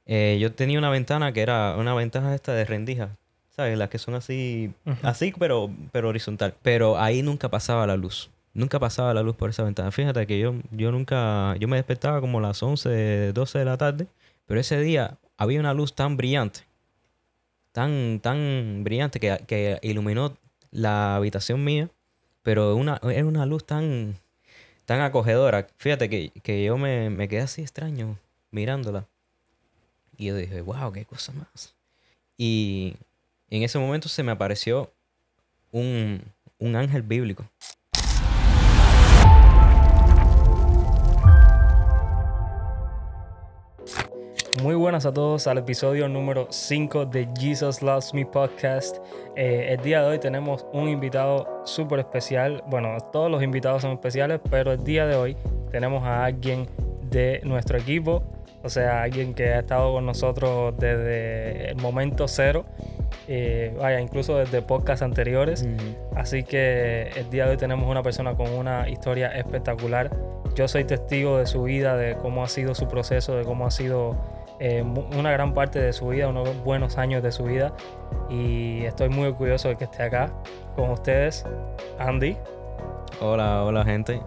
Yo tenía una ventana que era una ventana esta de rendijas, ¿sabes? Las que son así, Ujú. así, pero horizontal. Pero ahí nunca pasaba la luz. Nunca pasaba la luz por esa ventana. Fíjate que yo nunca, yo me despertaba como a las 11 12 de la tarde, pero ese día había una luz tan brillante, tan brillante que iluminó la habitación mía, pero era una luz tan acogedora. Fíjate que yo me quedé así extraño mirándola. Y yo dije, wow, qué cosa más. Y en ese momento se me apareció un, un ángel bíblico. Muy buenas a todos al episodio número 5 de Jesus Loves Me Podcast. El día de hoy tenemos un invitado súper especial. Bueno, todos los invitados son especiales, pero el día de hoy tenemos a alguien de nuestro equipo, o sea, alguien que ha estado con nosotros desde el momento cero, incluso desde podcasts anteriores. Así que el día de hoy tenemos una persona con una historia espectacular. Yo soy testigo de su vida, de cómo ha sido su proceso, de cómo ha sido una gran parte de su vida, unos buenos años de su vida, y estoy muy orgulloso de que esté acá con ustedes, Andy. Hola, gente.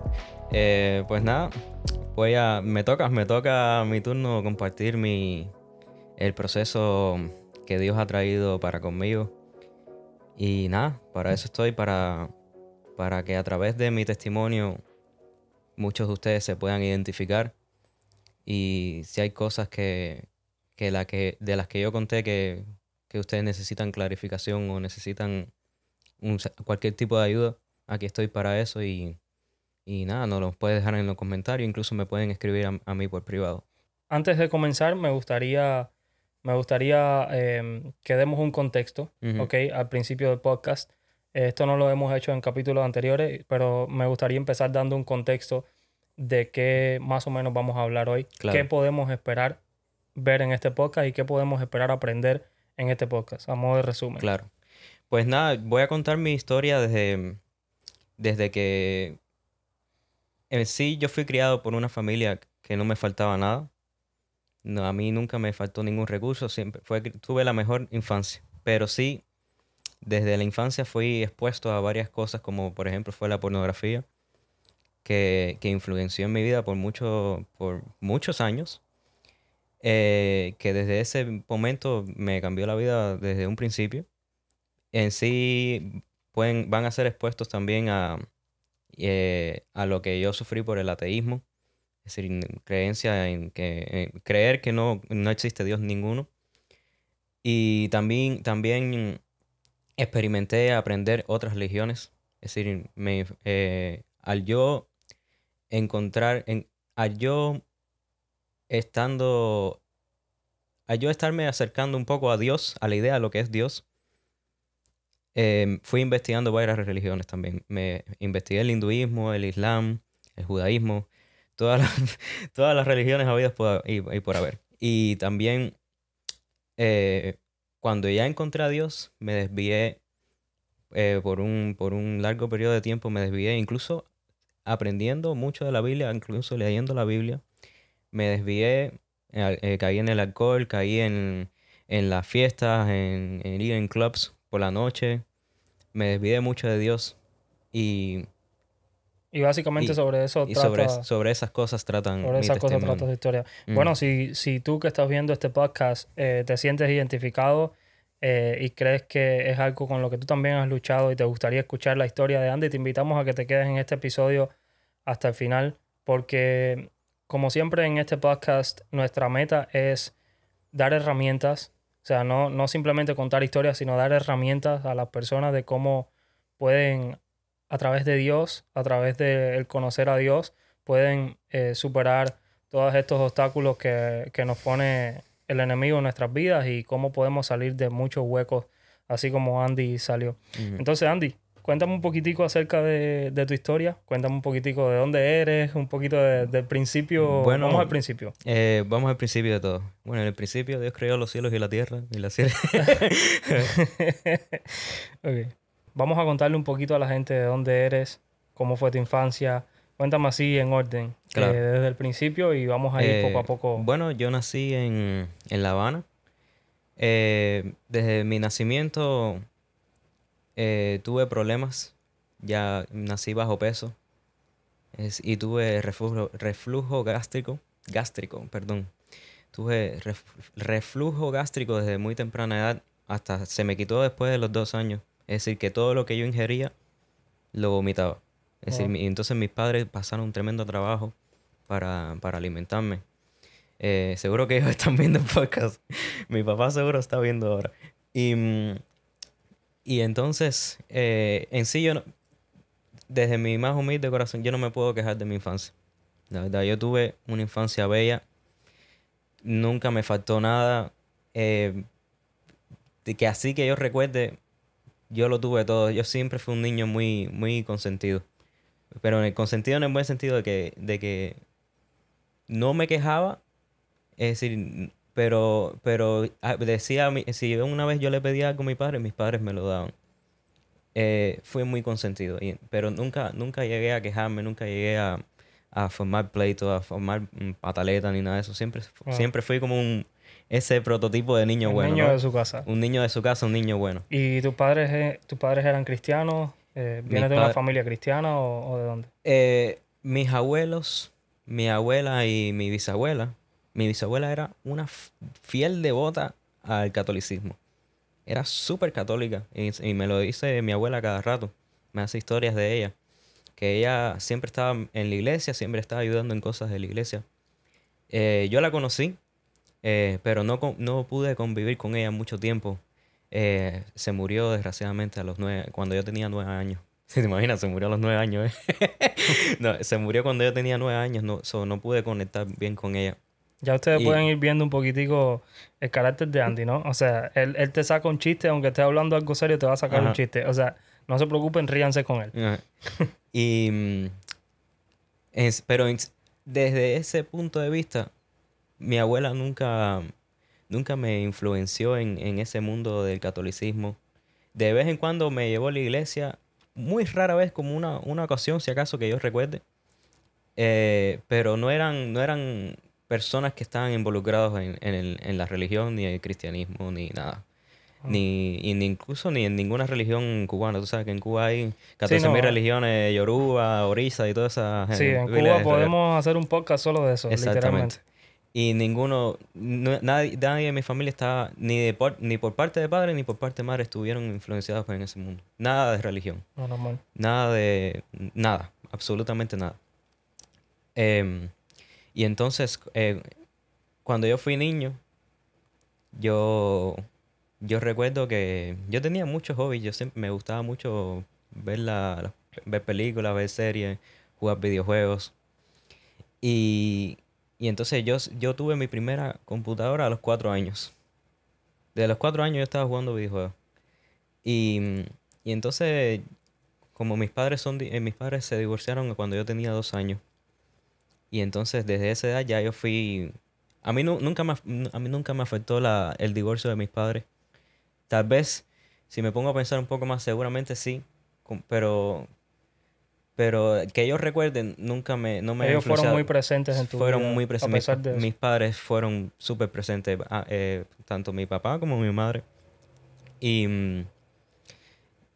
Pues nada, me toca mi turno compartir el proceso que Dios ha traído para conmigo. Y nada, para eso estoy, para que a través de mi testimonio muchos de ustedes se puedan identificar. Y si hay cosas de las que yo conté que ustedes necesitan clarificación o necesitan cualquier tipo de ayuda, aquí estoy para eso y nada, nos lo puedes dejar en los comentarios, incluso me pueden escribir a mí por privado. Antes de comenzar, me gustaría que demos un contexto, Ujú. ¿ok? Al principio del podcast. Esto no lo hemos hecho en capítulos anteriores, pero me gustaría empezar dando un contexto de qué más o menos vamos a hablar hoy, qué Claro, podemos esperar ver en este podcast y qué podemos esperar aprender en este podcast, a modo de resumen. claro. Pues nada, voy a contar mi historia desde que en sí yo fui criado por una familia que no me faltaba nada. No, a mí nunca me faltó ningún recurso, tuve la mejor infancia. Pero sí, desde la infancia fui expuesto a varias cosas, como por ejemplo fue la pornografía, que influenció en mi vida por muchos años, que desde ese momento me cambió la vida desde un principio. En sí van a ser expuestos también a lo que yo sufrí por el ateísmo, es decir, creer que no existe Dios ninguno. Y también experimenté aprender otras religiones. Es decir, al yo encontrar, al yo estando, al yo estarme acercando un poco a Dios, a la idea de lo que es Dios, fui investigando varias religiones también. Me investigué el hinduismo, el islam, el judaísmo, todas las, todas las religiones habidas y por haber. Y también eh, cuando ya encontré a Dios, me desvié por un largo periodo de tiempo, me desvié, incluso aprendiendo mucho de la Biblia, incluso leyendo la Biblia, me desvié, caí en el alcohol, en las fiestas, en ir en clubs por la noche, me desvié mucho de Dios y, Y básicamente y, sobre eso y trata, sobre esas cosas tratan sobre mi esas cosas trata testimonio. tu historia. Mm, Bueno, si tú que estás viendo este podcast te sientes identificado y crees que es algo con lo que tú también has luchado y te gustaría escuchar la historia de Andy, te invitamos a que te quedes en este episodio hasta el final, porque como siempre en este podcast, nuestra meta es dar herramientas, o sea, no simplemente contar historias, sino dar herramientas a las personas de cómo pueden, a través de Dios, a través del conocer a Dios, pueden superar todos estos obstáculos que nos pone el enemigo en nuestras vidas y cómo podemos salir de muchos huecos, así como Andy salió. ujú. Entonces, Andy, cuéntame un poquitico acerca de tu historia, cuéntame un poquitico de dónde eres, un poquito del principio, vamos Bueno, al principio. vamos al principio de todo. Bueno, en el principio Dios creó los cielos y la tierra y la tierra. Ok. Vamos a contarle un poquito a la gente de dónde eres, cómo fue tu infancia. Cuéntame así en orden. Claro. desde el principio y vamos a ir poco a poco. Bueno, yo nací en La Habana. Desde mi nacimiento tuve problemas. Ya nací bajo peso y tuve reflujo gástrico, perdón. Tuve reflujo gástrico desde muy temprana edad hasta se me quitó después de los 2 años. Es decir, que todo lo que yo ingería lo vomitaba. Es decir, Wow. entonces mis padres pasaron un tremendo trabajo para alimentarme. Seguro que ellos están viendo el podcast. Mi papá seguro está viendo ahora. Y, y entonces, en sí, desde mi más humilde corazón, yo no me puedo quejar de mi infancia. La verdad, yo tuve una infancia bella. Nunca me faltó nada. De que así que yo recuerde, yo lo tuve todo. Yo siempre fui un niño muy, muy consentido. Pero en el consentido en el buen sentido de que no me quejaba. Es decir, pero decía, si una vez yo le pedía algo a mi padre, mis padres me lo daban. Fui muy consentido, pero nunca llegué a quejarme, nunca llegué a formar pleito, a formar pataleta ni nada de eso. Siempre, Wow. siempre fui como ese prototipo de niño El bueno, niño ¿no? de su casa. Un niño de su casa, un niño bueno. ¿Y tus padres eran cristianos? Mis ¿Vienes de una padres, familia cristiana o de dónde? mis abuelos, mi abuela y mi bisabuela era una fiel devota al catolicismo. Era súper católica y me lo dice mi abuela cada rato. Me hace historias de ella. Que ella siempre estaba en la iglesia, siempre estaba ayudando en cosas de la iglesia. Yo la conocí, pero no pude convivir con ella mucho tiempo. Se murió desgraciadamente cuando yo tenía 9 años. ¿Se te imaginas? Se murió a los 9 años, ¿eh? No, se murió cuando yo tenía 9 años, no pude conectar bien con ella. Ya ustedes Y, pueden ir viendo un poquitico el carácter de Andy, ¿no? O sea, él te saca un chiste, aunque esté hablando algo serio, te va a sacar un ajá, chiste. O sea, no se preocupen, ríanse con él. ajá. Y, pero desde ese punto de vista, mi abuela nunca me influenció en ese mundo del catolicismo. De vez en cuando me llevó a la iglesia, muy rara vez, como una ocasión, si acaso que yo recuerde. Pero no eran personas que estaban involucrados en la religión, ni el cristianismo, ni nada. Ah. Ni incluso ni en ninguna religión cubana. Tú sabes que en Cuba hay Sí, 14.000 no. religiones, Yoruba, Orisa y todas esas Sí, en miles Cuba de podemos hacer un podcast solo de eso, Exactamente. literalmente. Y nadie de mi familia estaba, ni por parte de padre ni por parte de madre, estuvieron influenciados en ese mundo. Nada de religión. No, normal. Nada, absolutamente nada. Em, y entonces, cuando yo fui niño, yo, yo recuerdo que yo tenía muchos hobbies. Yo siempre me gustaba mucho ver películas, ver series, jugar videojuegos. Y, y entonces yo tuve mi primera computadora a los 4 años. De los 4 años yo estaba jugando videojuegos. Y, y entonces, como mis padres se divorciaron cuando yo tenía 2 años. Y entonces desde esa edad ya yo fui... A mí nunca me afectó el divorcio de mis padres. Tal vez, si me pongo a pensar un poco más, seguramente sí. Pero que ellos recuerden, no me ha Ellos fueron muy influenciado. presentes en tu Fueron vida, muy a presentes. pesar de eso. Mis padres fueron súper presentes, tanto mi papá como mi madre. Y,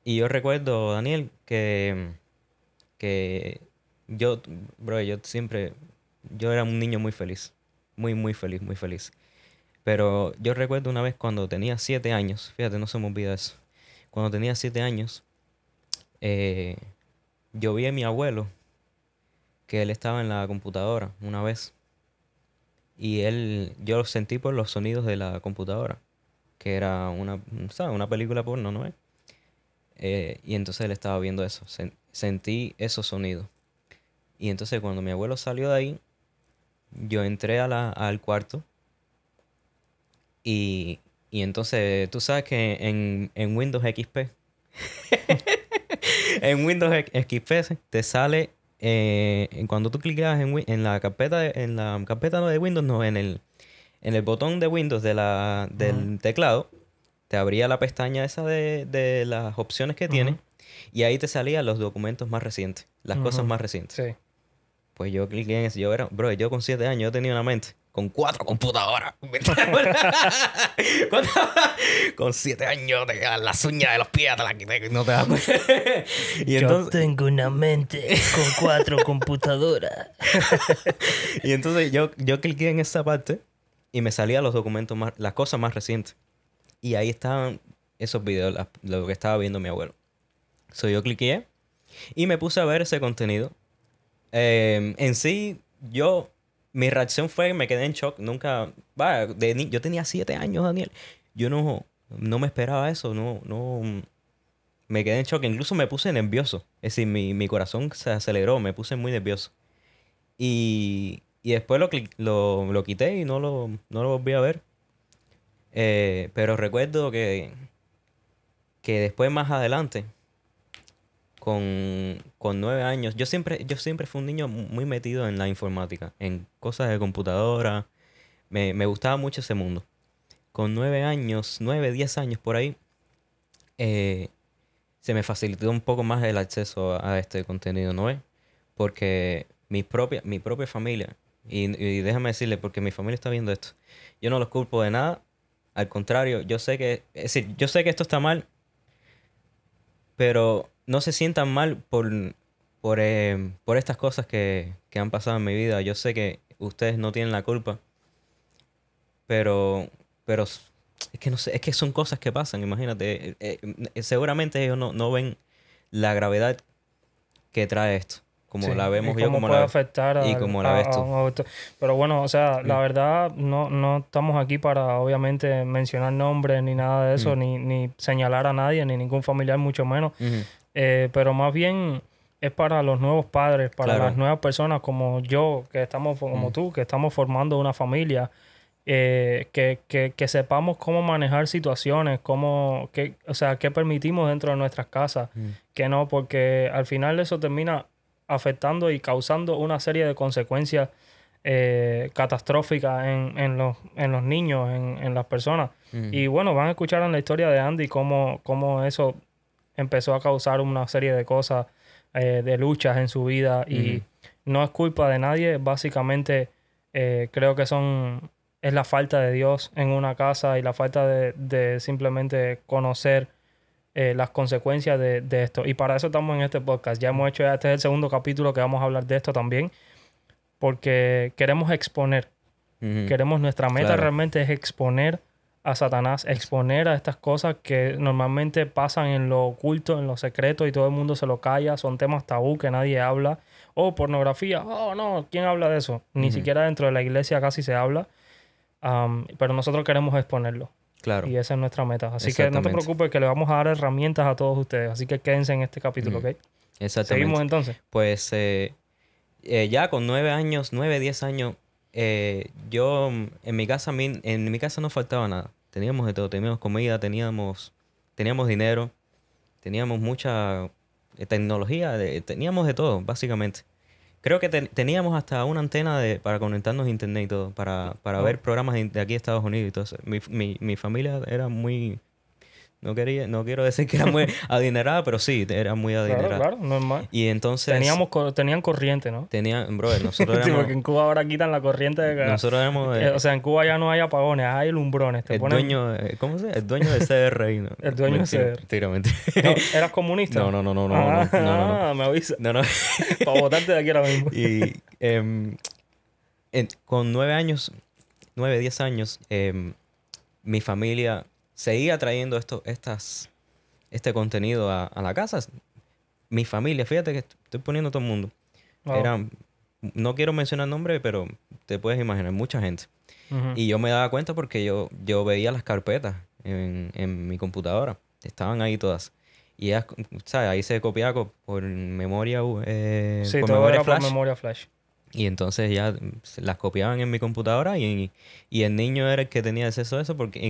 y yo recuerdo, Daniel, que yo, yo era un niño muy feliz. Muy, muy feliz, muy feliz. Pero yo recuerdo una vez cuando tenía 7 años, fíjate, no se me olvida eso. Cuando tenía 7 años, eh, yo vi a mi abuelo que él estaba en la computadora una vez y yo lo sentí por los sonidos de la computadora, que era ¿sabes? Una película porno, ¿no es? Y entonces él estaba viendo eso, sentí esos sonidos. Y entonces cuando mi abuelo salió de ahí, yo entré al cuarto y entonces tú sabes que en Windows XP, en Windows XP te sale, cuando tú clicas en la carpeta, en la carpeta no de Windows, no, en el botón de Windows Ujú, del teclado, te abría la pestaña esa de las opciones que tiene ujú, y ahí te salían los documentos más recientes, las cosas ujú. más recientes. Sí. Pues yo cliqué en eso. Yo con 7 años yo tenía una mente con 4 computadoras. Cuando- con 7 años te quedan las uñas de los pies, te las quité y no te das cuenta. Y entonces, tengo una mente con 4 computadoras. y entonces yo cliqué en esa parte y me salían los documentos más, las cosas más recientes. Y ahí estaban esos videos, lo que estaba viendo mi abuelo. So yo cliqué y me puse a ver ese contenido. En sí, mi reacción fue, me quedé en shock. Nunca, yo tenía 7 años, Daniel. Yo no me esperaba eso, no, me quedé en shock. Incluso me puse nervioso. Es decir, mi corazón se aceleró, me puse muy nervioso. Y después lo quité y no lo volví a ver. Pero recuerdo que después más adelante, con 9 años, yo siempre fui un niño muy metido en la informática, en cosas de computadora. Me gustaba mucho ese mundo. Con 9 años, 10 años por ahí, eh, se me facilitó un poco más el acceso a este contenido, ¿no es? Porque mi propia familia, y déjame decirle, porque mi familia está viendo esto, yo no los culpo de nada. Al contrario, es decir, yo sé que esto está mal, pero no se sientan mal por estas cosas que han pasado en mi vida. Yo sé que ustedes no tienen la culpa, pero es que no sé, es que son cosas que pasan, imagínate. Seguramente ellos no ven la gravedad que trae esto, como Sí, la y vemos yo, cómo como puede la afectar y como la ves a tú. un adulto. Pero bueno, o sea, la Mm, verdad, no estamos aquí para obviamente mencionar nombres ni nada de eso, mm, ni señalar a nadie, ni ningún familiar, mucho menos. ujú, Pero más bien es para los nuevos padres, para las claro. nuevas personas como yo, que estamos, como Mm, tú, que estamos formando una familia, que sepamos cómo manejar situaciones, o sea, qué permitimos dentro de nuestras casas, mm, que no, porque al final eso termina afectando y causando una serie de consecuencias catastróficas en los niños, en las personas. mm, Y bueno, van a escuchar en la historia de Andy cómo eso empezó a causar una serie de cosas, de luchas en su vida, y ujú, no es culpa de nadie, básicamente creo que es la falta de Dios en una casa y la falta de simplemente conocer las consecuencias de esto. Y para eso estamos en este podcast. Ya hemos hecho, este es el segundo capítulo que vamos a hablar de esto también, porque queremos exponer. ujú. Nuestra meta Claro. realmente es exponer a Satanás, Es- exponer a estas cosas que normalmente pasan en lo oculto, en lo secreto, y todo el mundo se lo calla, son temas tabú que nadie habla. O pornografía, oh no, ¿quién habla de eso? Ni ujú, siquiera dentro de la iglesia casi se habla. Pero nosotros queremos exponerlo. Claro, Y esa es nuestra meta. Así que no te exactamente. preocupes, que le vamos a dar herramientas a todos ustedes. Así que quédense en este capítulo, Ujú, ¿ok? Seguimos exactamente. entonces. Pues ya con 9 años, 10 años, en mi casa no faltaba nada. Teníamos de todo, teníamos comida, teníamos dinero, teníamos mucha tecnología, teníamos de todo, básicamente. Creo que teníamos hasta una antena para conectarnos a internet y todo, para Oh, ver programas de aquí de Estados Unidos y todo eso. Mi familia era muy, no quiero decir que era muy adinerada, pero sí, era muy claro, adinerada. claro, normal. Y entonces Tenían corriente, ¿no? brother, nosotros Sí, porque éramos, en Cuba ahora quitan la corriente nosotros éramos o sea, en Cuba ya no hay apagones, hay lumbrones. Te el ponen dueño, ¿cómo se llama? El dueño de CRI, no, el dueño de mentira, ser. mentira, mentira. No, ¿eras No, comunista? no, no, no, no, no, no, no, no, Ah, me avisa. no, no. Para votarte de aquí ahora mismo. Y con 9 años, 10 años, mi familia seguía trayendo este contenido a la casa. Mi familia, fíjate que estoy poniendo a todo el mundo. Wow. Eran, no quiero mencionar nombres, pero te puedes imaginar, mucha gente. Ujú. Y yo me daba cuenta porque yo veía las carpetas en mi computadora. Estaban ahí todas. Y ellas, ¿sabes? Ahí se copiaba por memoria, Sí, por todo memoria era por flash. memoria flash. Y entonces ya se las copiaban en mi computadora y el niño era el que tenía acceso a eso porque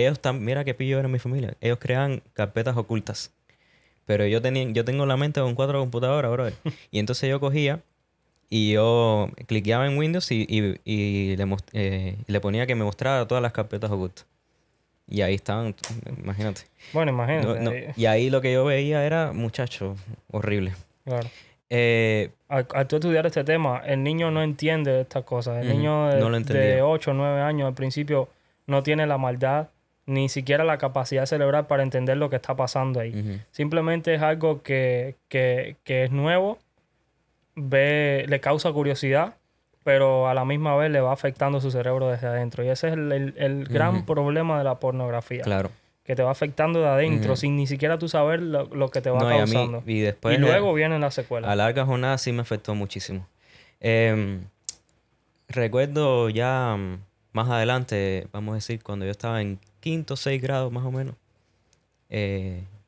ellos también, mira qué pillo era mi familia. Ellos creaban carpetas ocultas. Pero yo tengo la mente con 4 computadoras, brother. Y entonces yo cogía y yo cliqueaba en Windows y le ponía que me mostrara todas las carpetas ocultas. Y ahí estaban, imagínate. Bueno, No, imagínate. no. Y ahí lo que yo veía era, muchacho, horrible. Claro. Al tú estudiar este tema, el niño no entiende estas cosas. El niño no lo entendía. de 8 o 9 años al principio no tiene la maldad ni siquiera la capacidad cerebral para entender lo que está pasando ahí. Simplemente es algo que es nuevo, le causa curiosidad, pero a la misma vez le va afectando su cerebro desde adentro. Y ese es el gran problema de la pornografía. Claro. Que te va afectando de adentro sin ni siquiera tú saber lo que te va causando. Y después, luego vienen las secuelas. A larga jornada sí me afectó muchísimo. Recuerdo ya más adelante, vamos a decir, cuando yo estaba en quinto o 6 grados más o menos,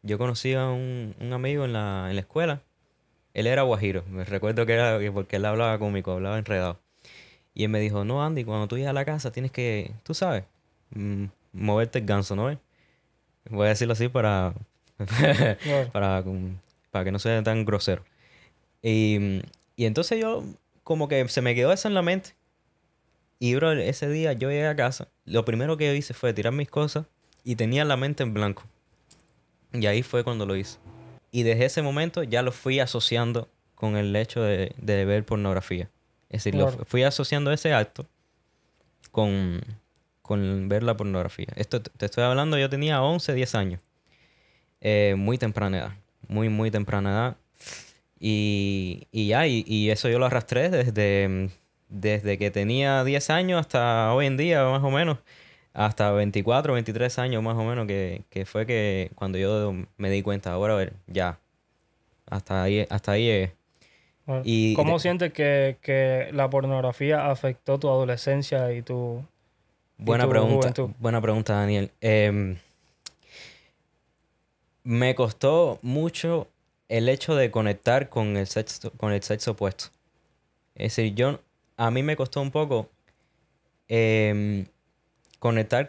yo conocí a un amigo en la escuela. Él era guajiro. Me recuerdo que era porque él hablaba cómico, hablaba enredado. Y él me dijo, no, Andy, cuando tú llegas a la casa tienes que, tú sabes, moverte el ganso, ¿no? Voy a decirlo así para, para que no sea tan grosero. Y entonces yo, como que se me quedó eso en la mente. Y, bro, ese día yo llegué a casa. Lo primero que yo hice fue tirar mis cosas y tenía la mente en blanco. Y ahí fue cuando lo hice. Y desde ese momento ya lo fui asociando con el hecho de ver pornografía. Es decir, fui asociando ese acto con ver la pornografía. Esto te estoy hablando, yo tenía 11, 10 años. Muy temprana edad. Muy, muy temprana edad. Y eso yo lo arrastré desde que tenía 10 años hasta hoy en día, más o menos. Hasta 24, 23 años más o menos, que fue que cuando yo me di cuenta, ahora a ver, ya. Hasta ahí llegué. Bueno, ¿cómo sientes que la pornografía afectó tu adolescencia y tu juventud? Buena pregunta, Daniel. Me costó mucho el hecho de conectar con el sexo opuesto. Es decir, a mí me costó un poco conectar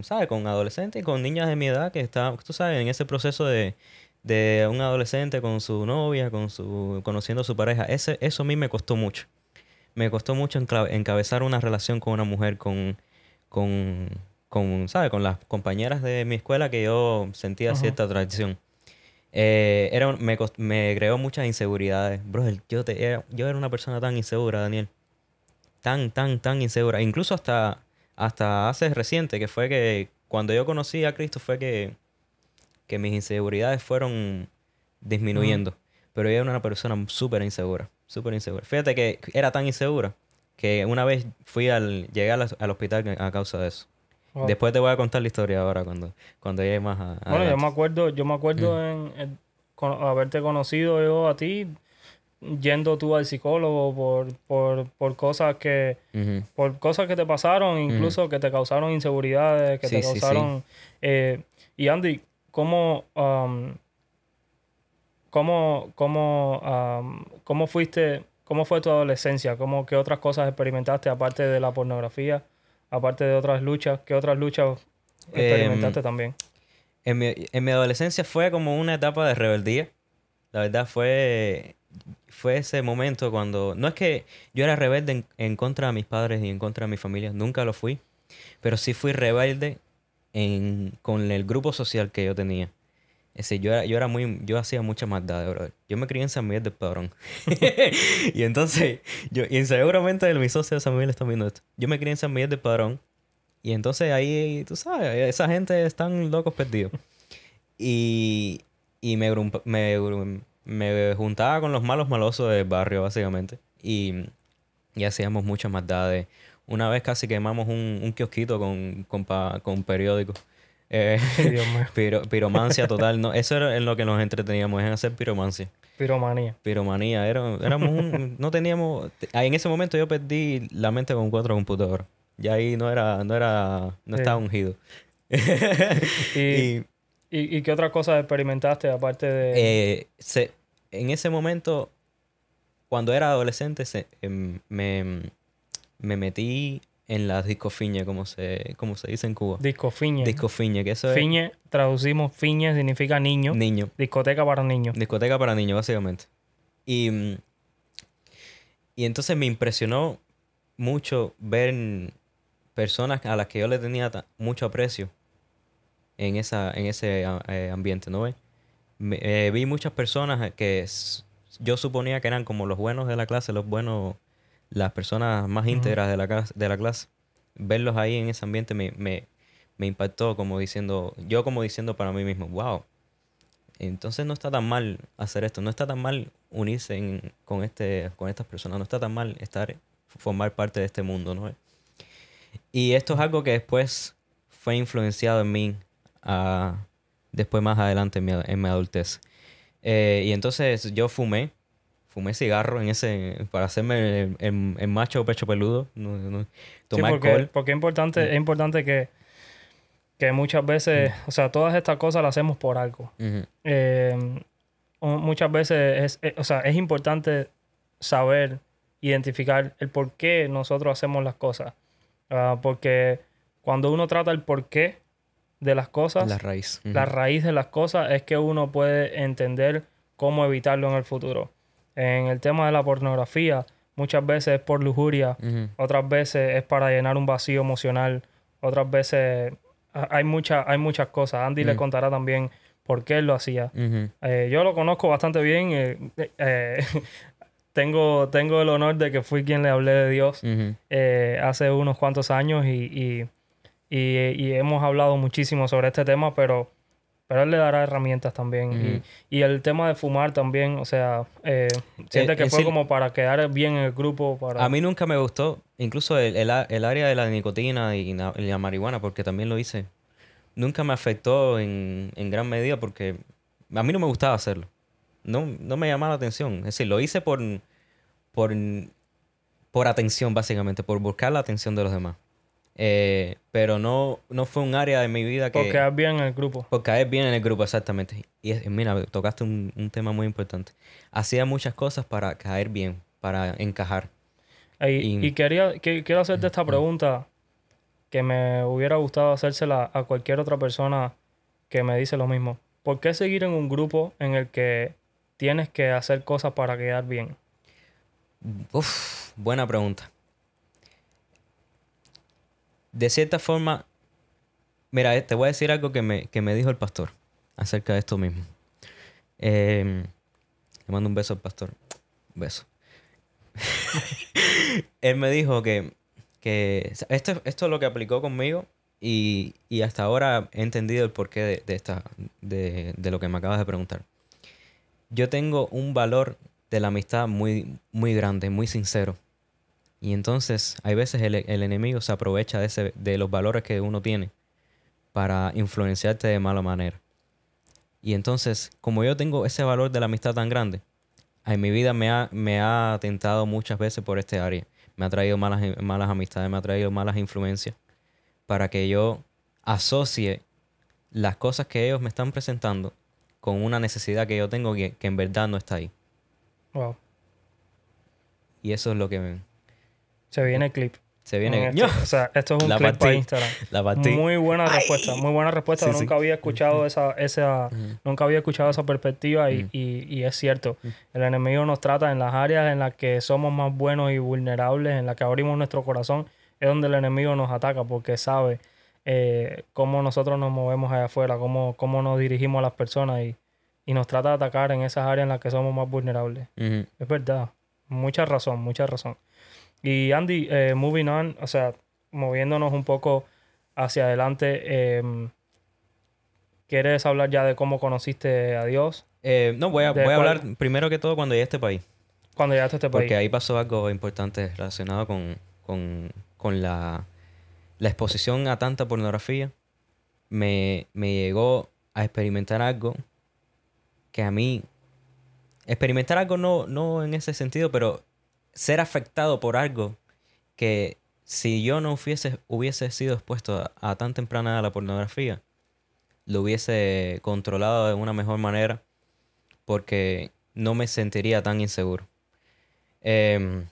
¿sabes? Con adolescentes y con niñas de mi edad que estaban, tú sabes, en ese proceso de un adolescente con su novia, conociendo a su pareja. Eso a mí me costó mucho. Me costó mucho encabezar una relación con una mujer, ¿sabes? Con las compañeras de mi escuela que yo sentía cierta atracción. Me creó muchas inseguridades. Bro, yo era una persona tan insegura, Daniel. Tan insegura. Incluso hasta hace reciente, que fue que cuando yo conocí a Cristo fue que mis inseguridades fueron disminuyendo. Pero yo era una persona súper insegura. Súper insegura. Fíjate que era tan insegura que una vez llegué al hospital a causa de eso. Wow. Después te voy a contar la historia ahora cuando llegue más a bueno, adelante. yo me acuerdo haberte conocido yo a ti yendo tú al psicólogo por cosas que por cosas que te pasaron, incluso que te causaron inseguridades, que te causaron y Andy, ¿cómo fue tu adolescencia? ¿Qué otras cosas experimentaste aparte de la pornografía? Aparte de otras luchas, ¿qué otras luchas experimentaste también? En mi adolescencia fue como una etapa de rebeldía. La verdad fue ese momento cuando... No es que yo era rebelde en contra de mis padres y en contra de mi familia. Nunca lo fui. Pero sí fui rebelde con el grupo social que yo tenía. Es decir, yo hacía mucha maldad, bro. Yo me crié en San Miguel del Padrón. Y entonces, y seguramente mis socios de San Miguel están viendo esto. Yo me crié en San Miguel del Padrón. Y entonces ahí, tú sabes, esa gente están locos perdidos. Y me juntaba con los malos malosos del barrio, básicamente. Y hacíamos muchas maldades. Una vez casi quemamos un kiosquito con periódicos. Dios mío. Piromancia total. No, eso era en lo que nos entreteníamos, en hacer piromancia. Piromanía. Éramos no teníamos... En ese momento yo perdí la mente con 4 computadoras. Ya ahí no estaba ungido. ¿Y qué otras cosas experimentaste aparte de...? En ese momento, cuando era adolescente, me metí en las discofiñas, como se dice en Cuba. Discofiña, que eso es... Fiñe, traducimos fiñe, significa niño. Niño. Discoteca para niños. Discoteca para niños, básicamente. Y entonces me impresionó mucho ver personas a las que yo le tenía mucho aprecio en ese ambiente, ¿no ves? Vi muchas personas que yo suponía que eran como los buenos de la clase, los buenos, las personas más íntegras de la clase. Verlos ahí en ese ambiente me impactó como diciendo, yo como diciendo para mí mismo, wow, entonces no está tan mal hacer esto, no está tan mal unirse con estas personas, no está tan mal formar parte de este mundo, ¿no? Y esto es algo que después fue influenciado en mí después más adelante en mi adultez. Y entonces yo fumé cigarro para hacerme el macho pecho peludo, Sí, tomé alcohol. porque es importante que muchas veces, o sea, todas estas cosas las hacemos por algo. Ujú, Muchas veces o sea, es importante saber, identificar el por qué nosotros hacemos las cosas. Porque cuando uno trata el porqué de las la cosas, raíz. la Ujú, raíz de las cosas es que uno puede entender cómo evitarlo en el futuro. En el tema de la pornografía, muchas veces es por lujuria, ujú, otras veces es para llenar un vacío emocional, otras veces hay muchas cosas. Andy le ujú, contará también por qué él lo hacía. ujú, Yo lo conozco bastante bien. Tengo el honor de que fui quien le hablé de Dios ujú, hace unos cuantos años y hemos hablado muchísimo sobre este tema, pero él le dará herramientas también. ujú. Y el tema de fumar también, o sea, siente que En fue sí, como para quedar bien en el grupo, a para... mí nunca me gustó, incluso el área de la nicotina y la marihuana, porque también lo hice. Nunca me afectó en gran medida porque a mí no me gustaba hacerlo. No me llamaba la atención. Es decir, lo hice por, por atención, básicamente, por buscar la atención de los demás. Pero no fue un área de mi vida Por quedar bien en el grupo. por caer bien en el grupo, exactamente. Mira, tocaste un tema muy importante. Hacía muchas cosas para caer bien, para encajar. Y Quiero hacerte esta mm, pregunta que me hubiera gustado hacérsela a cualquier otra persona que me dice lo mismo. ¿Por qué seguir en un grupo en el que tienes que hacer cosas para quedar bien? buena pregunta. De cierta forma, mira, te voy a decir algo que me dijo el pastor acerca de esto mismo. Le mando un beso al pastor. Un beso. Él me dijo que esto es lo que aplicó conmigo y hasta ahora he entendido el porqué de lo que me acabas de preguntar. Yo tengo un valor de la amistad muy grande, muy sincero. Y entonces hay veces el enemigo se aprovecha de los valores que uno tiene para influenciarte de mala manera. Y entonces, como yo tengo ese valor de la amistad tan grande, en mi vida me ha tentado muchas veces por este área. Me ha traído malas amistades, me ha traído malas influencias para que yo asocie las cosas que ellos me están presentando con una necesidad que yo tengo que en verdad no está ahí. Wow. Y eso es lo que Se viene el clip. se En viene. ¡No! esto. O sea, esto es un La clip para partí. Instagram. La partí. Muy buena respuesta, ¡Ay! muy buena respuesta. Sí, sí. Nunca había escuchado Ujú, nunca había escuchado esa perspectiva ujú, y es cierto. ujú, El enemigo nos trata en las áreas en las que somos más buenos y vulnerables, en las que abrimos nuestro corazón, es donde el enemigo nos ataca porque sabe cómo nosotros nos movemos allá afuera, cómo nos dirigimos a las personas y nos trata de atacar en esas áreas en las que somos más vulnerables. ujú. Es verdad. Mucha razón, mucha razón. Y Andy, moving on, o sea, moviéndonos un poco hacia adelante, ¿quieres hablar ya de cómo conociste a Dios? No, ¿De voy a hablar cuál, primero que todo cuando llegué a este país. cuando llegaste a este país? Porque ahí pasó algo importante relacionado con la exposición a tanta pornografía. Me llegó a experimentar algo que a mí... Experimentar algo no en ese sentido, pero ser afectado por algo que si yo no hubiese sido expuesto a tan temprana edad a la pornografía, lo hubiese controlado de una mejor manera porque no me sentiría tan inseguro. Em,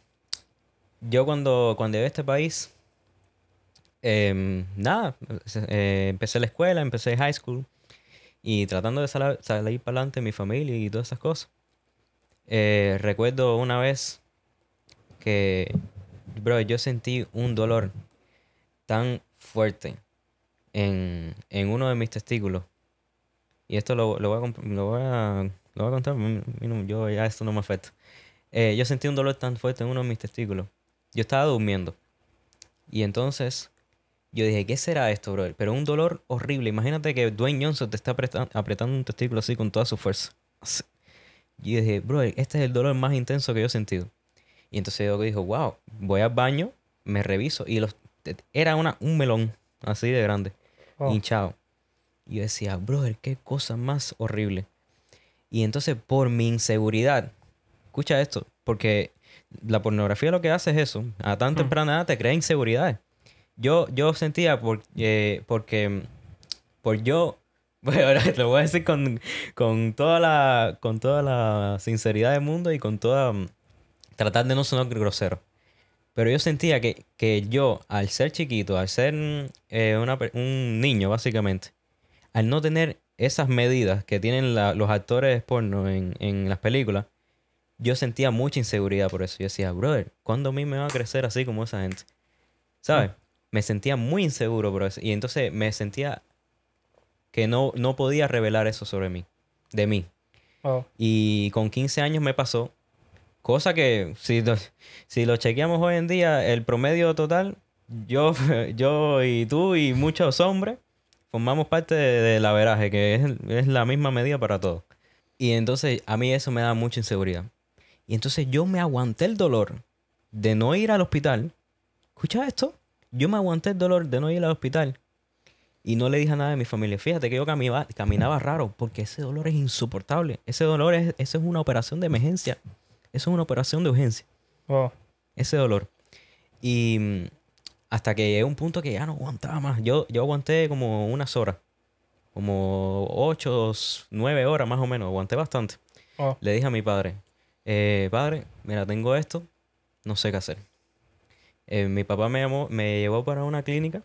yo cuando llegué a este país, nada, empecé la escuela, empecé high school y tratando de salir para adelante mi familia y todas esas cosas. Recuerdo una vez que, bro, yo sentí un dolor tan fuerte en uno de mis testículos. Y esto lo voy a Lo voy a contar, yo ya esto no me afecta. Yo sentí un dolor tan fuerte en uno de mis testículos. Yo estaba durmiendo. Y entonces yo dije, ¿qué será esto, brother? Pero un dolor horrible. Imagínate que Dwayne Johnson te está apretando un testículo así con toda su fuerza. Así. Y yo dije, brother, este es el dolor más intenso que yo he sentido. Y entonces yo dijo, wow, voy al baño, me reviso. Y era un melón así de grande, Oh. hinchado. Y yo decía, brother, qué cosa más horrible. Y entonces por mi inseguridad, escucha esto, porque la pornografía lo que hace es eso. A tan temprana edad te crea inseguridades. Yo sentía porque por yo, bueno, ahora te lo voy a decir con toda la sinceridad del mundo y con toda, tratar de no sonar grosero. Pero yo sentía que yo, al ser chiquito, al ser un niño básicamente, al no tener esas medidas que tienen los actores porno en las películas, yo sentía mucha inseguridad por eso. Yo decía, brother, ¿cuándo a mí me va a crecer así como esa gente? ¿Sabes? Me sentía muy inseguro por eso. Y entonces me sentía que no podía revelar eso sobre mí, de mí. Oh. Y con 15 años me pasó, cosa que si lo chequeamos hoy en día, el promedio total, yo, yo y tú y muchos hombres formamos parte del averaje, que es la misma medida para todos. Y entonces a mí eso me da mucha inseguridad. Y entonces yo me aguanté el dolor de no ir al hospital. ¿Escucha esto? Yo me aguanté el dolor de no ir al hospital y no le dije a nada de mi familia. Fíjate que yo caminaba raro porque ese dolor es insoportable. Ese dolor eso es una operación de emergencia. Eso es una operación de urgencia. Oh. Ese dolor. Y hasta que llegué a un punto que ya no aguantaba más. Yo aguanté como unas horas. Como 8, 9 horas más o menos. Aguanté bastante. Oh. Le dije a mi padre, padre, mira, tengo esto. No sé qué hacer. Mi papá me llevó para una clínica.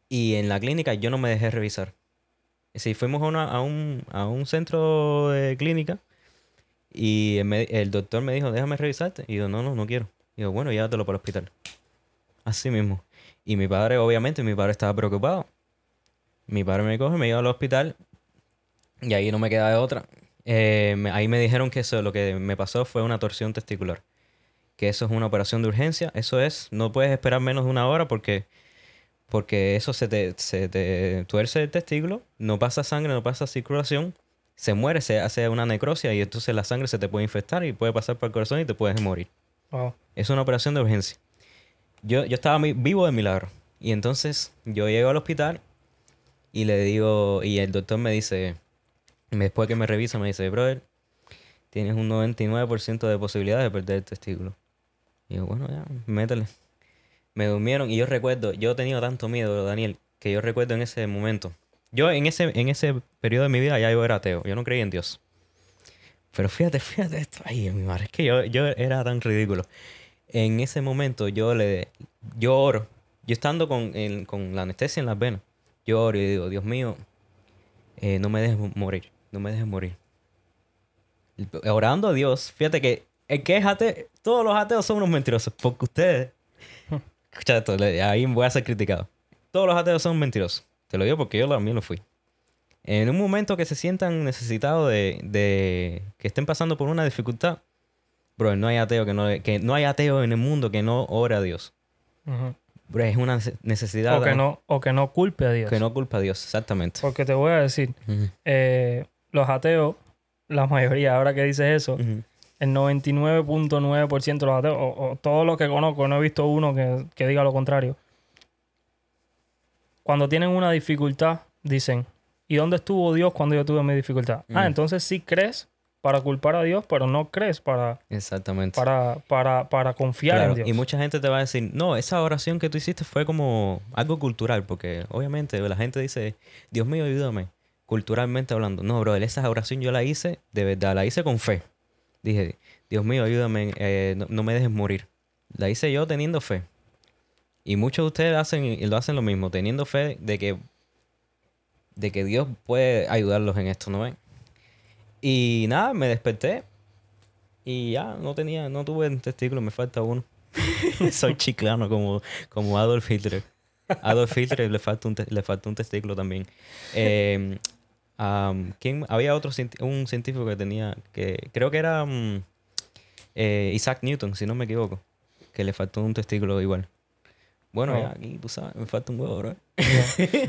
Y en la clínica yo no me dejé revisar. Sí, fuimos a un centro de clínica y el doctor me dijo, déjame revisarte. Y yo, no quiero. Y yo, bueno, llévatelo para el hospital. Así mismo. Y mi padre, obviamente, mi padre estaba preocupado. Mi padre me coge, me lleva al hospital y ahí no me queda de otra. Ahí me dijeron que eso, lo que me pasó fue una torsión testicular. Que eso es una operación de urgencia. Eso es, no puedes esperar menos de una hora porque eso se te tuerce el testículo, no pasa sangre, no pasa circulación, se muere, se hace una necrosia y entonces la sangre se te puede infectar y puede pasar por el corazón y te puedes morir. Oh. Es una operación de urgencia. Yo estaba vivo de milagro. Y entonces yo llego al hospital y le digo, y el doctor me dice, después que me revisa, me dice, brother, tienes un 99% de posibilidades de perder el testículo. Y yo, bueno, ya, métele. Me durmieron y yo recuerdo, yo he tenido tanto miedo, Daniel, que yo recuerdo en ese momento. Yo en ese periodo de mi vida ya yo era ateo, yo no creía en Dios. Pero fíjate esto, ay, mi madre, es que yo era tan ridículo. En ese momento yo oro, yo estando con la anestesia en las venas, yo oro y digo, Dios mío, no me dejes morir, no me dejes morir. Orando a Dios, fíjate que el que es ateo, todos los ateos son unos mentirosos, porque ustedes... Escucha esto, ahí voy a ser criticado. Todos los ateos son mentirosos. Te lo digo porque yo también lo fui. En un momento que se sientan necesitados de que estén pasando por una dificultad, bro, no hay ateo que no hay ateo en el mundo que no ore a Dios. Uh-huh. Bro, es una necesidad. O que no culpe a Dios. Que no culpa a Dios, exactamente. Porque te voy a decir, Uh-huh. Los ateos, la mayoría, ahora que dices eso, Uh-huh. el 99.9% de los ateos, o todos los que conozco, no he visto uno que diga lo contrario. Cuando tienen una dificultad, dicen, ¿y dónde estuvo Dios cuando yo tuve mi dificultad? Ah, entonces sí crees para culpar a Dios, pero no crees Exactamente. para confiar Claro, en Dios. y mucha gente te va a decir, no, esa oración que tú hiciste fue como algo cultural, porque obviamente la gente dice, Dios mío, ayúdame, culturalmente hablando. No, bro, esa oración yo la hice, de verdad, la hice con fe. Dije, Dios mío, ayúdame, no me dejes morir. La hice yo teniendo fe. Y muchos de ustedes lo hacen lo mismo, teniendo fe de que Dios puede ayudarlos en esto, ¿no ven? Y nada, me desperté y ya no tuve testículo, me falta uno. Soy chiclano como Adolf Hitler. Adolf Hitler le falta un testículo también. Había un científico que tenía, que creo que era Isaac Newton, si no me equivoco, que le faltó un testículo igual. Bueno, No. ya aquí, tú sabes, me falta un huevo, bro.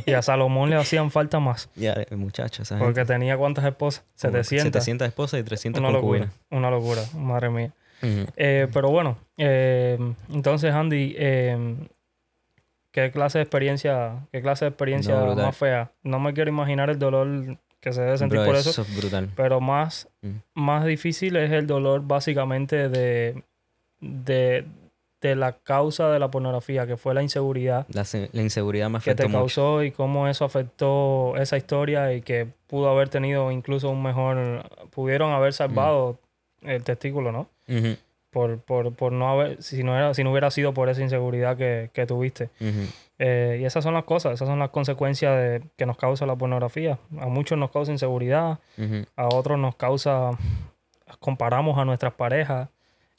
Y a Salomón le hacían falta más. Ya, el muchacho, esa Porque gente. tenía ¿cuántas esposas? Como 700. 700 esposas y 300 Una locura. concubinas. Una locura. Madre mía. Ujú. Pero bueno, entonces Andy, ¿qué clase de experiencia No, brutal. más fea? No me quiero imaginar el dolor que se debe sentir Bro, por eso eso, es brutal. pero más difícil es el dolor básicamente de la causa de la pornografía, que fue la inseguridad La inseguridad me que te afectó mucho. causó y cómo eso afectó esa historia y que pudo haber tenido incluso pudieron haber salvado el testículo, ¿no? Ujú, Por no haber, si no hubiera sido por esa inseguridad que tuviste. ujú, Y esas son las cosas, esas son las consecuencias que nos causa la pornografía. A muchos nos causa inseguridad, ujú. a otros nos causa, comparamos a nuestras parejas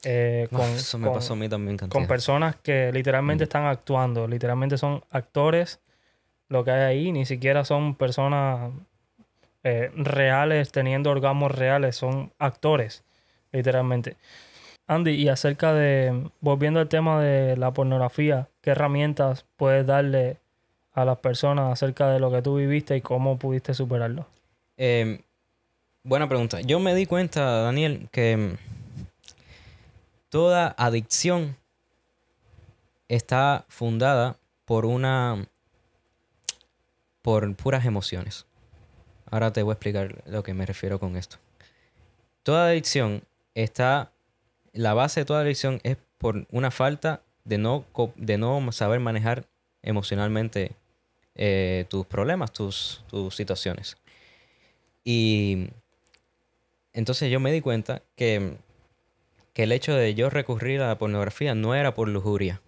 Eso me pasó a mí también, con cantidad. personas que literalmente están actuando, literalmente son actores lo que hay ahí, ni siquiera son personas reales teniendo orgasmos reales, son actores, literalmente. Andy, y volviendo al tema de la pornografía, ¿qué herramientas puedes darle a las personas acerca de lo que tú viviste y cómo pudiste superarlo? Em, Buena pregunta. Yo me di cuenta, Daniel, que toda adicción está fundada por puras emociones. Ahora te voy a explicar lo que me refiero con esto. Toda adicción la base de toda adicción es por una falta de no saber manejar emocionalmente tus problemas, tus situaciones. Y entonces yo me di cuenta que el hecho de yo recurrir a la pornografía no era por lujuria.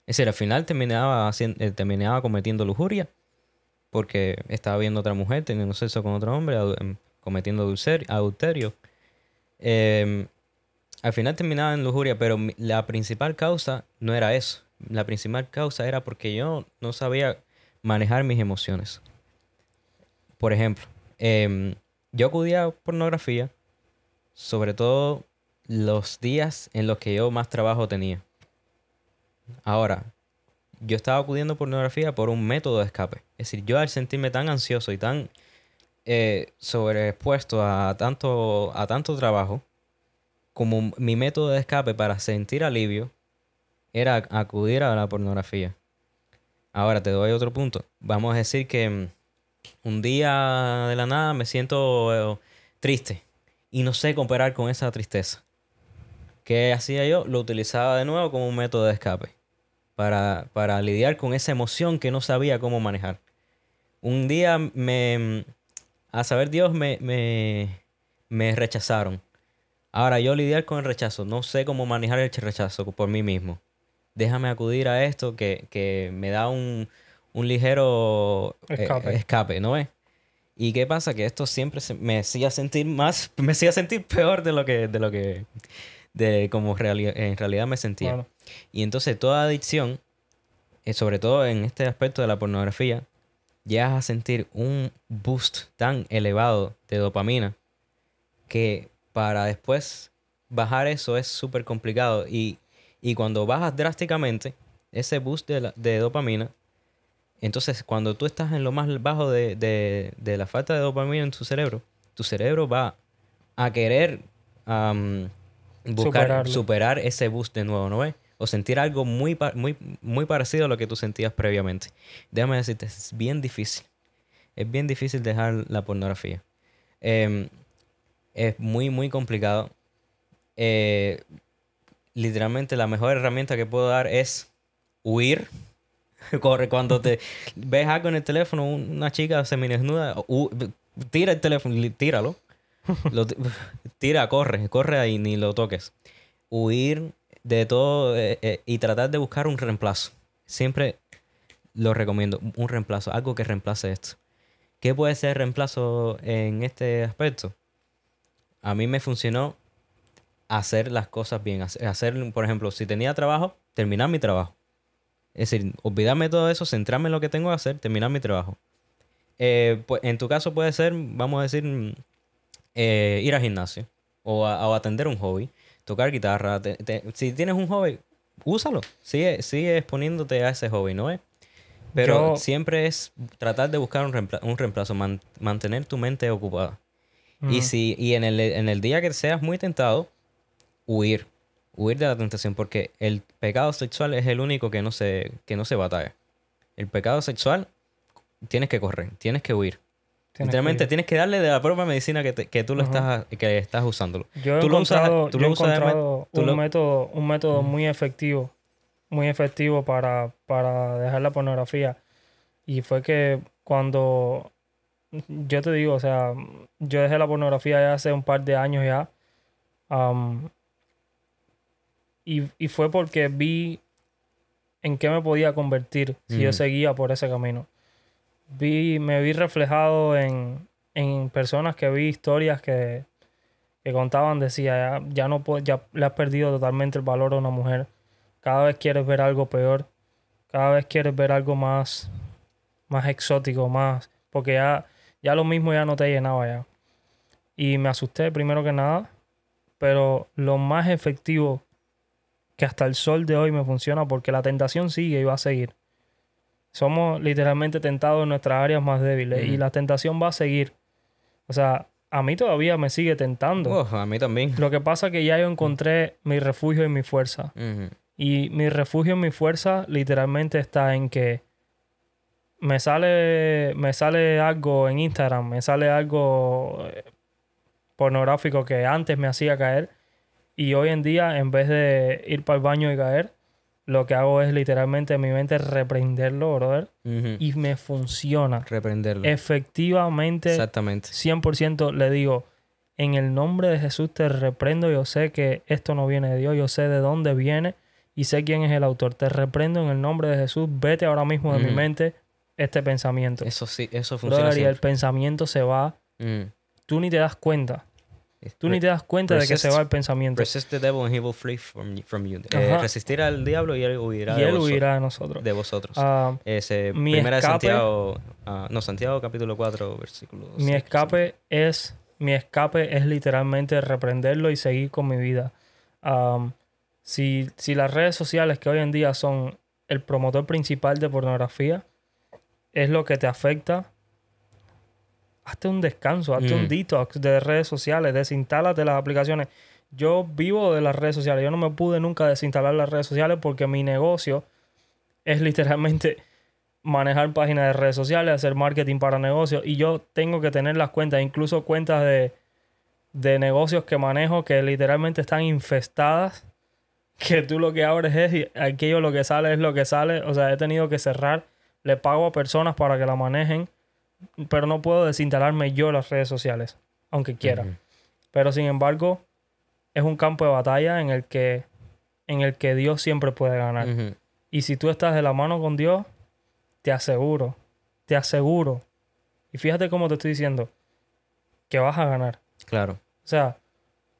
Es decir, al final terminaba cometiendo lujuria porque estaba viendo a otra mujer, teniendo sexo con otro hombre, cometiendo adulterio. Em, Al final terminaba en lujuria, pero la principal causa no era eso. La principal causa era porque yo no sabía manejar mis emociones. Por ejemplo, yo acudía a pornografía, sobre todo los días en los que yo más trabajo tenía. Ahora, yo estaba acudiendo a pornografía por un método de escape. Es decir, yo al sentirme tan ansioso y tan sobreexpuesto a tanto trabajo, como mi método de escape para sentir alivio era acudir a la pornografía. Ahora te doy otro punto. Vamos a decir que un día de la nada me siento triste y no sé cooperar con esa tristeza. ¿Qué hacía yo? Lo utilizaba de nuevo como un método de escape para lidiar con esa emoción que no sabía cómo manejar. Un día a saber Dios, me rechazaron. Ahora yo lidiar con el rechazo, no sé cómo manejar el rechazo por mí mismo. Déjame acudir a esto que me da un ligero escape, ¿no ves? ¿Y qué pasa? Que esto siempre me hacía sentir me hacía sentir peor de como en realidad me sentía. Bueno, Y entonces toda adicción, sobre todo en este aspecto de la pornografía, llegas a sentir un boost tan elevado de dopamina que para después bajar eso es súper complicado. Y cuando bajas drásticamente ese boost de dopamina, entonces cuando tú estás en lo más bajo de la falta de dopamina en tu cerebro va a querer buscar superarlo. superar ese boost de nuevo, ¿no ves? O sentir algo muy parecido a lo que tú sentías previamente. Déjame decirte, es bien difícil. Es bien difícil dejar la pornografía. Es muy complicado. Literalmente la mejor herramienta que puedo dar es huir. Corre cuando te ves algo en el teléfono, una chica semidesnuda, tira el teléfono, tíralo. Corre ahí, ni lo toques. Huir de todo y tratar de buscar un reemplazo. Siempre lo recomiendo, un reemplazo, algo que reemplace esto. ¿Qué puede ser reemplazo en este aspecto? A mí me funcionó hacer las cosas bien. Hacer, por ejemplo, si tenía trabajo, terminar mi trabajo. Es decir, olvidarme de todo eso, centrarme en lo que tengo que hacer, terminar mi trabajo. Pues, en tu caso puede ser, vamos a decir, ir al gimnasio o atender un hobby, tocar guitarra. Si tienes un hobby, úsalo. Sigue exponiéndote a ese hobby, ¿no es? Pero Yo, siempre es tratar de buscar un reemplazo, mantener tu mente ocupada. ujú, Y en el día que seas muy tentado, huir. Huir de la tentación, porque el pecado sexual es el único que no se batalla. El pecado sexual tienes que correr, tienes que huir. tienes que Literalmente ir. tienes que darle de la propia medicina que tú Ujú. que estás usándolo. Yo he Tú lo usas, encontrado, tú yo he lo usas encontrado tú lo, un método Ujú. muy efectivo para dejar la pornografía. Y fue que cuando, yo te digo, o sea, yo dejé la pornografía ya hace un par de años ya. am, y fue porque vi en qué me podía convertir si yo Ujú. seguía por ese camino. Me vi reflejado en personas que vi historias que contaban, decía, ya no puedo, ya le has perdido totalmente el valor a una mujer. Cada vez quieres ver algo peor, cada vez quieres ver algo más exótico, más, porque ya lo mismo ya no te llenaba ya. Y me asusté primero que nada, pero lo más efectivo que hasta el sol de hoy me funciona porque la tentación sigue y va a seguir. Somos literalmente tentados en nuestras áreas más débiles y Ujú. la tentación va a seguir. O sea, a mí todavía me sigue tentando. A mí también. Lo que pasa es que ya yo encontré mi refugio y mi fuerza. Ujú. Y mi refugio y mi fuerza literalmente está en que me sale algo en Instagram, me sale algo pornográfico que antes me hacía caer. Y hoy en día, en vez de ir para el baño y caer, lo que hago es literalmente en mi mente reprenderlo, brother. Ujú. Y me funciona. Reprenderlo. Efectivamente, Exactamente. 100% le digo, en el nombre de Jesús te reprendo, yo sé que esto no viene de Dios, yo sé de dónde viene y sé quién es el autor. Te reprendo en el nombre de Jesús, vete ahora mismo de mi Ujú. mente este pensamiento. Eso sí, eso funciona Brother, y el siempre. pensamiento se va, Ujú. tú ni te das cuenta, tú ni Re- te das cuenta de que se va resist, el pensamiento. resist the devil and he will flee from you. Ajá, Resistir al diablo y él huirá y él huirá de nosotros. de vosotros. Ah, mi Primera de escape, Santiago, no, Santiago capítulo 4, versículo mi 7. escape es, mi escape es literalmente reprenderlo y seguir con mi vida. Am, si las redes sociales que hoy en día son el promotor principal de pornografía, es lo que te afecta, hazte un descanso, hazte un detox de redes sociales, desinstálate las aplicaciones. Yo vivo de las redes sociales, yo no me pude nunca desinstalar las redes sociales porque mi negocio es literalmente manejar páginas de redes sociales, hacer marketing para negocios y yo tengo que tener las cuentas, incluso cuentas de negocios que manejo que literalmente están infestadas, que tú lo que abres es y aquello lo que sale es lo que sale, o sea, he tenido que cerrar, le pago a personas para que la manejen, pero no puedo desinstalarme yo las redes sociales, aunque quiera. Ujú. Pero sin embargo, es un campo de batalla en el que Dios siempre puede ganar. Ujú. Y si tú estás de la mano con Dios, te aseguro, te aseguro. Y fíjate cómo te estoy diciendo, que vas a ganar. Claro. O sea,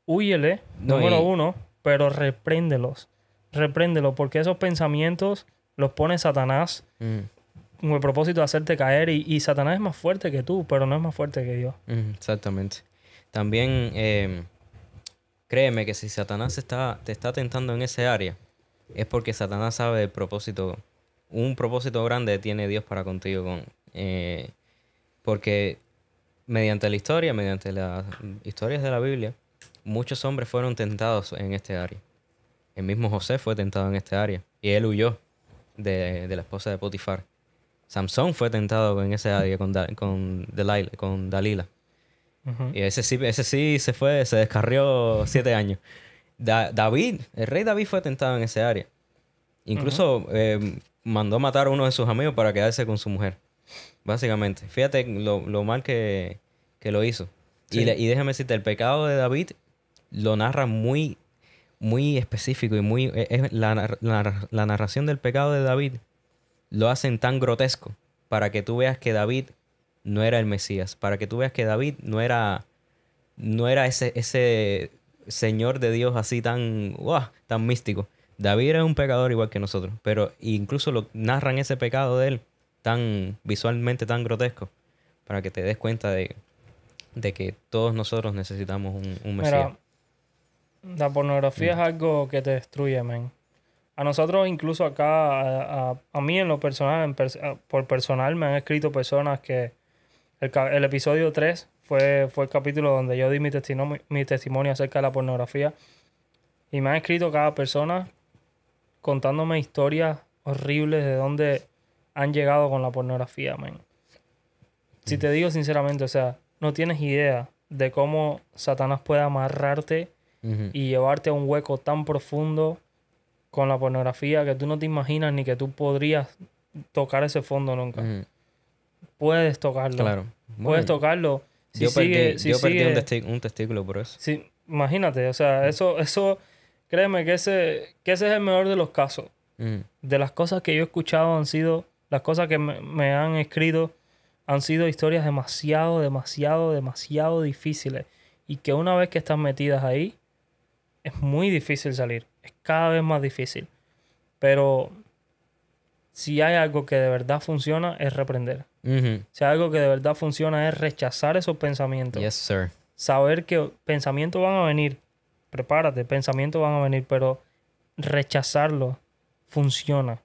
húyele, No, número uno, pero repréndelos. Repréndelos, porque esos pensamientos los pone Satanás Ujú. con el propósito de hacerte caer. Y Satanás es más fuerte que tú, pero no es más fuerte que Dios. Ujú. Exactamente. También créeme que si Satanás te está tentando en ese área, es porque Satanás sabe el propósito, un propósito grande tiene Dios para contigo. Porque mediante la historia, mediante las historias de la Biblia, muchos hombres fueron tentados en este área. El mismo José fue tentado en este área y él huyó de la esposa de Potifar. Samson fue tentado en ese área con Dalila. Ujú, Y ese sí se descarrió 7 años. David, el rey David fue tentado en ese área. ujú. Incluso mandó a matar a uno de sus amigos para quedarse con su mujer. Básicamente. Fíjate lo mal que lo hizo. Sí. Y déjame decirte, el pecado de David lo narra muy, muy específico y muy... la narración del pecado de David lo hacen tan grotesco para que tú veas que David no era el Mesías. Para que tú veas que David no era ese señor de Dios así tan, tan místico. David era un pecador igual que nosotros, pero incluso lo narran ese pecado de él tan visualmente tan grotesco para que te des cuenta de que todos nosotros necesitamos un Mesías. Mira, la pornografía es algo que te destruye, man. A nosotros, incluso acá, a mí en lo personal, por personal, me han escrito personas que el episodio 3 fue el capítulo donde yo di mi testimonio acerca de la pornografía. Y me han escrito cada persona contándome historias horribles de dónde han llegado con la pornografía, man. Si te digo sinceramente, o sea, no tienes idea de cómo Satanás puede amarrarte y llevarte a un hueco tan profundo con la pornografía que tú no te imaginas ni que tú podrías tocar ese fondo nunca. Puedes tocarlo. Claro. Puedes tocarlo. Si yo perdí sigue, un testículo por eso. sí, imagínate, o sea, eso, créeme que ese es el mejor de los casos. De las cosas que yo he escuchado las cosas que me han escrito han sido historias demasiado difíciles. Y que una vez que estás metidas ahí, es muy difícil salir. Es cada vez más difícil. Pero si hay algo que de verdad funciona, es reprender. Si hay algo que de verdad funciona, es rechazar esos pensamientos. Yes, sir. Saber que pensamientos van a venir. Prepárate, pensamientos van a venir, pero rechazarlo funciona.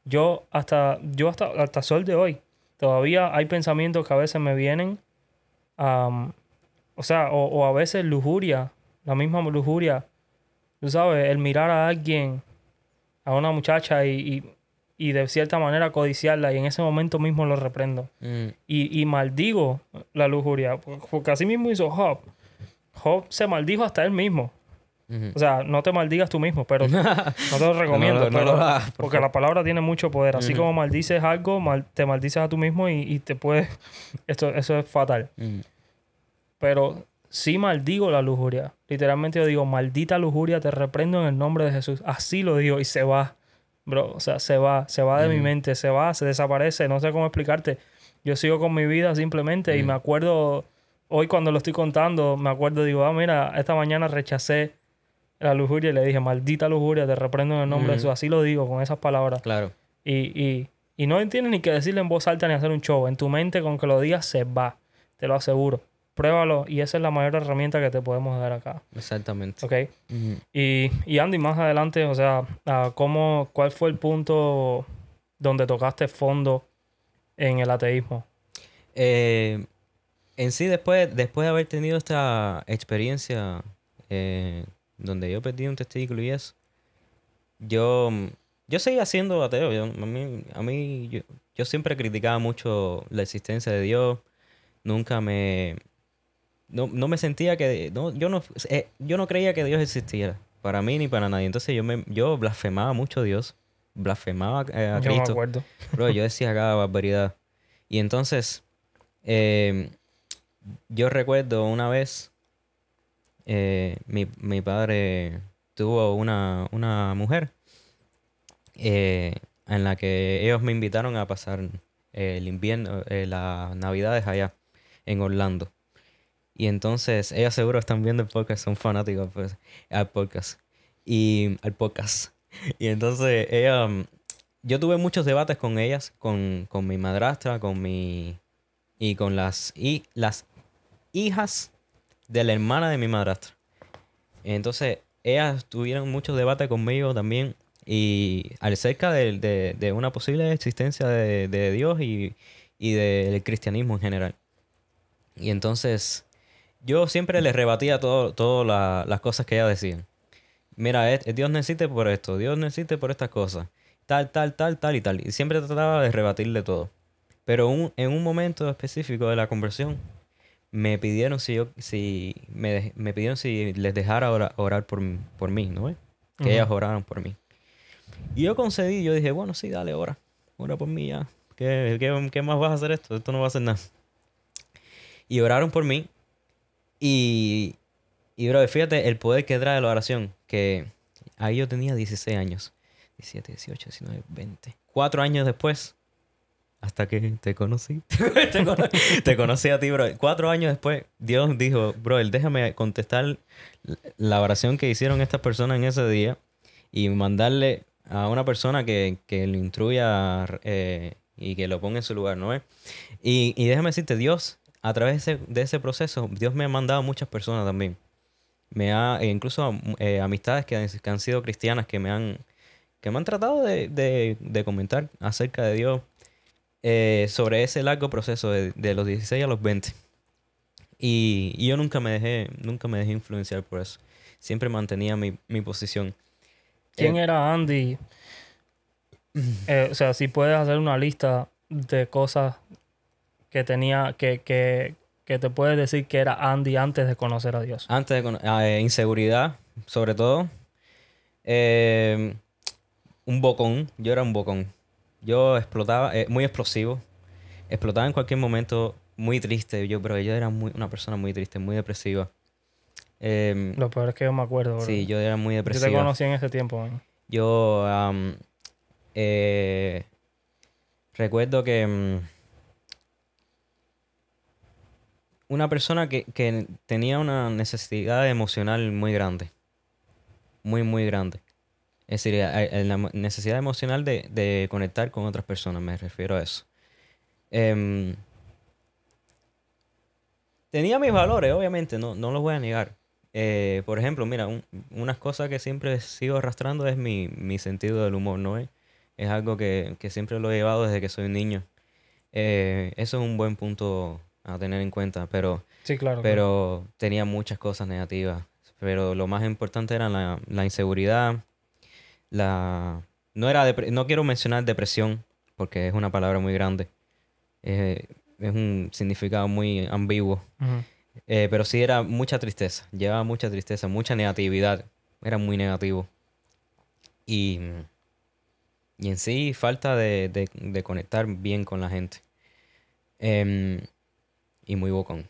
Yo hasta el sol de hoy, todavía hay pensamientos que a veces me vienen, o a veces lujuria, la misma lujuria. Tú sabes, el mirar a alguien, a una muchacha y de cierta manera codiciarla, y en ese momento mismo lo reprendo. Y maldigo la lujuria, porque así mismo hizo Job. Job se maldijo hasta él mismo. O sea, no te maldigas tú mismo, pero no te lo recomiendo. Porque la palabra tiene mucho poder. Así como maldices algo, te maldices a tú mismo y te puedes... Eso es fatal. Pero sí maldigo la lujuria. Literalmente yo digo, maldita lujuria, te reprendo en el nombre de Jesús. Así lo digo y se va. Bro, o sea, se va de mi mente, se desaparece. No sé cómo explicarte. Yo sigo con mi vida simplemente y me acuerdo... Hoy cuando lo estoy contando, me acuerdo, digo, mira, esta mañana rechacé la lujuria y le dije, maldita lujuria, te reprendo en el nombre de Jesús. Así lo digo, con esas palabras. Claro. Y no tienes ni que decirle en voz alta ni hacer un show. En tu mente, con que lo digas, se va. Te lo aseguro. Pruébalo y esa es la mayor herramienta que te podemos dar acá. Exactamente. ¿Ok? Y Andy, más adelante, o sea, ¿cuál fue el punto donde tocaste fondo en el ateísmo? En sí, después de haber tenido esta experiencia donde yo perdí un testículo y eso, yo seguía siendo ateo. Yo siempre criticaba mucho la existencia de Dios. Nunca no me sentía que... yo no creía que Dios existiera. Para mí ni para nadie. Entonces yo blasfemaba mucho a Dios. Blasfemaba a Cristo. Yo me acuerdo. Bro, yo decía cada barbaridad. Y entonces... yo recuerdo una vez, mi padre tuvo una mujer en la que ellos me invitaron a pasar el invierno, las navidades allá en Orlando. Y entonces, ellas seguro están viendo el podcast, son fanáticos pues, al podcast. Y entonces, yo tuve muchos debates con ellas, con mi madrastra, y con las hijas de la hermana de mi madrastra. Entonces, ellas tuvieron muchos debates conmigo también. Y acerca de una posible existencia de Dios y del cristianismo en general. Y entonces, yo siempre les rebatía todas las cosas que ellas decían. Mira, Dios no existe por esto, Dios no existe por estas cosas. Tal y tal. Y siempre trataba de rebatirle todo. Pero en un momento específico de la conversión, me pidieron me pidieron si les dejara orar por mí, ¿no? Que ellas oraran por mí. Y yo concedí, yo dije, bueno, sí, dale, ora por mí ya. ¿Qué más vas a hacer esto? Esto no va a hacer nada. Y oraron por mí. Y bro, fíjate el poder que trae la oración. Que ahí yo tenía 16 años. 17, 18, 19, 20. 4 años después, hasta que te conocí. Te conocí a ti, bro. 4 años después, Dios dijo, bro, déjame contestar la oración que hicieron estas personas en ese día y mandarle a una persona que le instruya y que lo ponga en su lugar, ¿no es? Y déjame decirte, Dios, a través de ese proceso, Dios me ha mandado muchas personas también. Incluso amistades que han sido cristianas que me han tratado de comentar acerca de Dios sobre ese largo proceso de los 16 a los 20. Y yo nunca me dejé influenciar por eso. Siempre mantenía mi posición. ¿Quién era Andy? O sea, si puedes hacer una lista de cosas que tenía, que te puedes decir que era Andy antes de conocer a Dios. Antes de inseguridad, sobre todo. Un bocón. Yo era un bocón. Yo explotaba, muy explosivo. Explotaba en cualquier momento, muy triste. Pero yo era una persona muy triste, muy depresiva. Lo peor es que yo me acuerdo, bro. Sí, yo era muy Yo depresiva. te conocí en ese tiempo, man. Yo recuerdo que una persona que tenía una necesidad emocional muy grande. Muy, muy grande. Es decir, la necesidad emocional de conectar con otras personas, me refiero a eso. Tenía mis valores, obviamente, no los voy a negar. Por ejemplo, mira, unas cosas que siempre sigo arrastrando es mi sentido del humor, ¿no es? Es algo que siempre lo he llevado desde que soy un niño. Eso es un buen punto a tener en cuenta, pero Sí, claro. tenía muchas cosas negativas. Pero lo más importante era la inseguridad, no quiero mencionar depresión, porque es una palabra muy grande. Es un significado muy ambiguo. Ujú. Pero sí era mucha tristeza. Llevaba mucha tristeza, mucha negatividad. Era muy negativo. Y en sí, falta de conectar bien con la gente. Y muy bocón.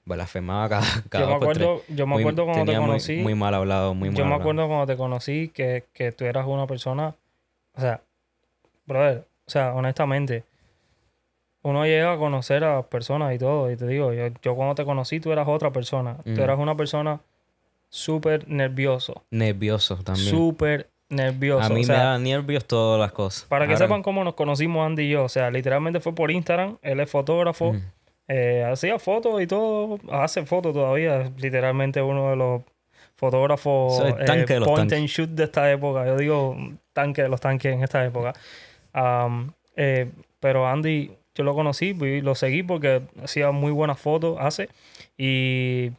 Blasfemaba cada dos por tres. Yo me acuerdo cuando te Tenía conocí. muy mal hablado, muy mal Yo me hablado. acuerdo cuando te conocí que tú eras una persona. O sea, brother, o sea, honestamente, uno llega a conocer a personas y todo. Y te digo, yo cuando te conocí, tú eras otra persona. Tú eras una persona súper nervioso. Nervioso también. Súper nervioso. A mí o sea, me daban nervios todas las cosas. para que Ahora- sepan cómo nos conocimos Andy y yo. O sea, literalmente fue por Instagram. Él es fotógrafo. Ujú. Hacía fotos y todo. Hace fotos todavía. Literalmente uno de los fotógrafos Soy el tanque de los point tanques. and shoot de esta época. Yo digo tanque de los tanques en esta época. Pero Andy, yo lo conocí y lo seguí porque hacía muy buenas fotos, y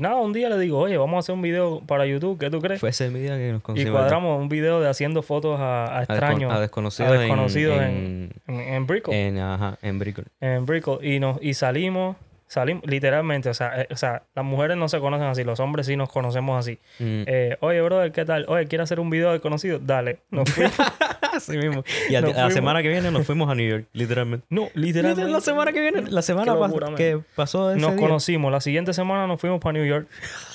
nada, un día le digo, oye, vamos a hacer un video para YouTube, ¿qué tú crees? Fue ese día que nos Y conocimos. cuadramos un video de haciendo fotos a extraños, A desconocidos, en Brickell. en Brickell. En Brickell. Y salimos, literalmente, o sea, las mujeres no se conocen así, los hombres sí nos conocemos así. Oye, brother, ¿qué tal? Oye, ¿quieres hacer un video de conocidos? Dale, nos fuimos. Así mismo. Y a Nos la fuimos. semana que viene nos fuimos a New York, literalmente. No, literalmente. La semana que viene, la semana locura, man. que pasó ese Nos día. conocimos. La siguiente semana nos fuimos para New York.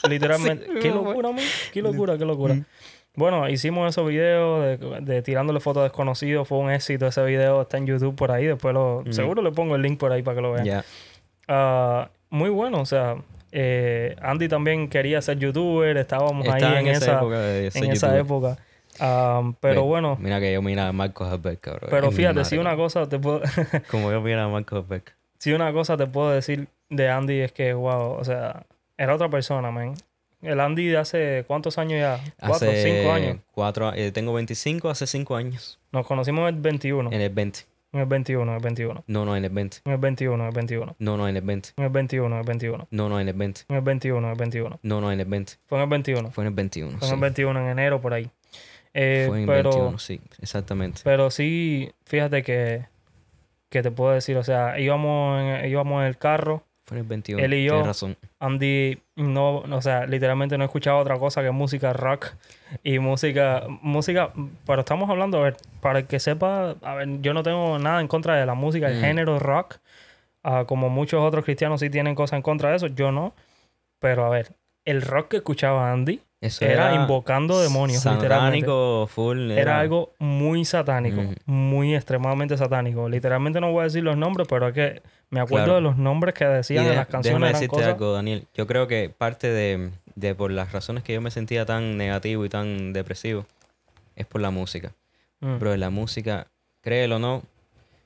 Literalmente. Sí, Qué mismo, locura, man. Qué locura, qué locura. Bueno, hicimos esos videos de tirándole fotos a desconocidos. Fue un éxito ese video. Está en YouTube por ahí. Después seguro le pongo el link por ahí para que lo vean. Ya. Muy bueno. O sea, Andy también quería ser youtuber. Estábamos Estaba ahí en esa época de ser en esa youtuber. época. Pero bueno. Mira que yo mira a Marcos Herbeck, cabrón. Pero Es mi fíjate, madre, si una cabrón. cosa te puedo... Como yo mira a Marcos Herbeck. Si una cosa te puedo decir de Andy es que, wow, o sea, era otra persona, man. El Andy de hace, ¿cuántos años ya? ¿4, 5 años? Tengo 25, hace 5 años. Nos conocimos en el 21. En el 20. En el 21, en el 21. No, en el 20. En el 21, en el 21. No, en el 20. En el 21, en el 21. No, en el 20. En el 21, en el 21. No, en el 20. Fue en el 21. Fue en el 21, Fue en sí. el 21, en enero, por ahí. Fue en el pero, 21, sí, exactamente. pero sí, fíjate que te puedo decir, o sea, íbamos en el carro. Fue en el 21, Él y yo, tienes razón. Andy, no, o sea, literalmente no he escuchado otra cosa que música rock y música, pero estamos hablando, a ver, para el que sepa, a ver, yo no tengo nada en contra de la música, el género rock, como muchos otros cristianos sí tienen cosas en contra de eso, yo no, pero a ver, el rock que escuchaba Andy Eso era invocando demonios, literalmente. satánico, full. Era algo muy satánico, muy extremadamente satánico. Literalmente no voy a decir los nombres, pero es que me acuerdo Claro. de los nombres que decían en las canciones. Déjame Eran decirte cosas... algo, Daniel. Yo creo que parte de por las razones que yo me sentía tan negativo y tan depresivo es por la música. Bro, la música, créelo o no,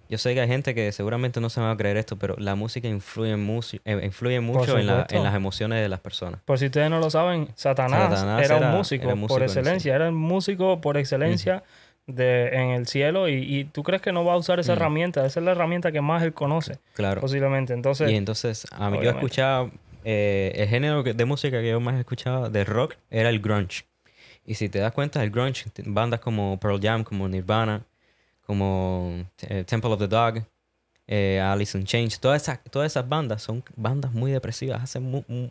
Yo sé que hay gente que seguramente no se va a creer esto, pero la música influye mucho en supuesto. las emociones de las personas. Por si ustedes no lo saben, Satanás Satanás era un era músico por músico en el cielo. excelencia, era el músico por Ujú, excelencia en el cielo y tú crees que no va a usar esa ujú, herramienta, esa es la herramienta que más él conoce, claro. posiblemente. Y Entonces, entonces, a mí yo obviamente. escuchaba, el género de música que yo más escuchaba de rock era el grunge. Y si te das cuenta, el grunge, bandas como Pearl Jam, como Nirvana, como Temple of the Dog, Alice in Chains, todas esas bandas son bandas muy depresivas,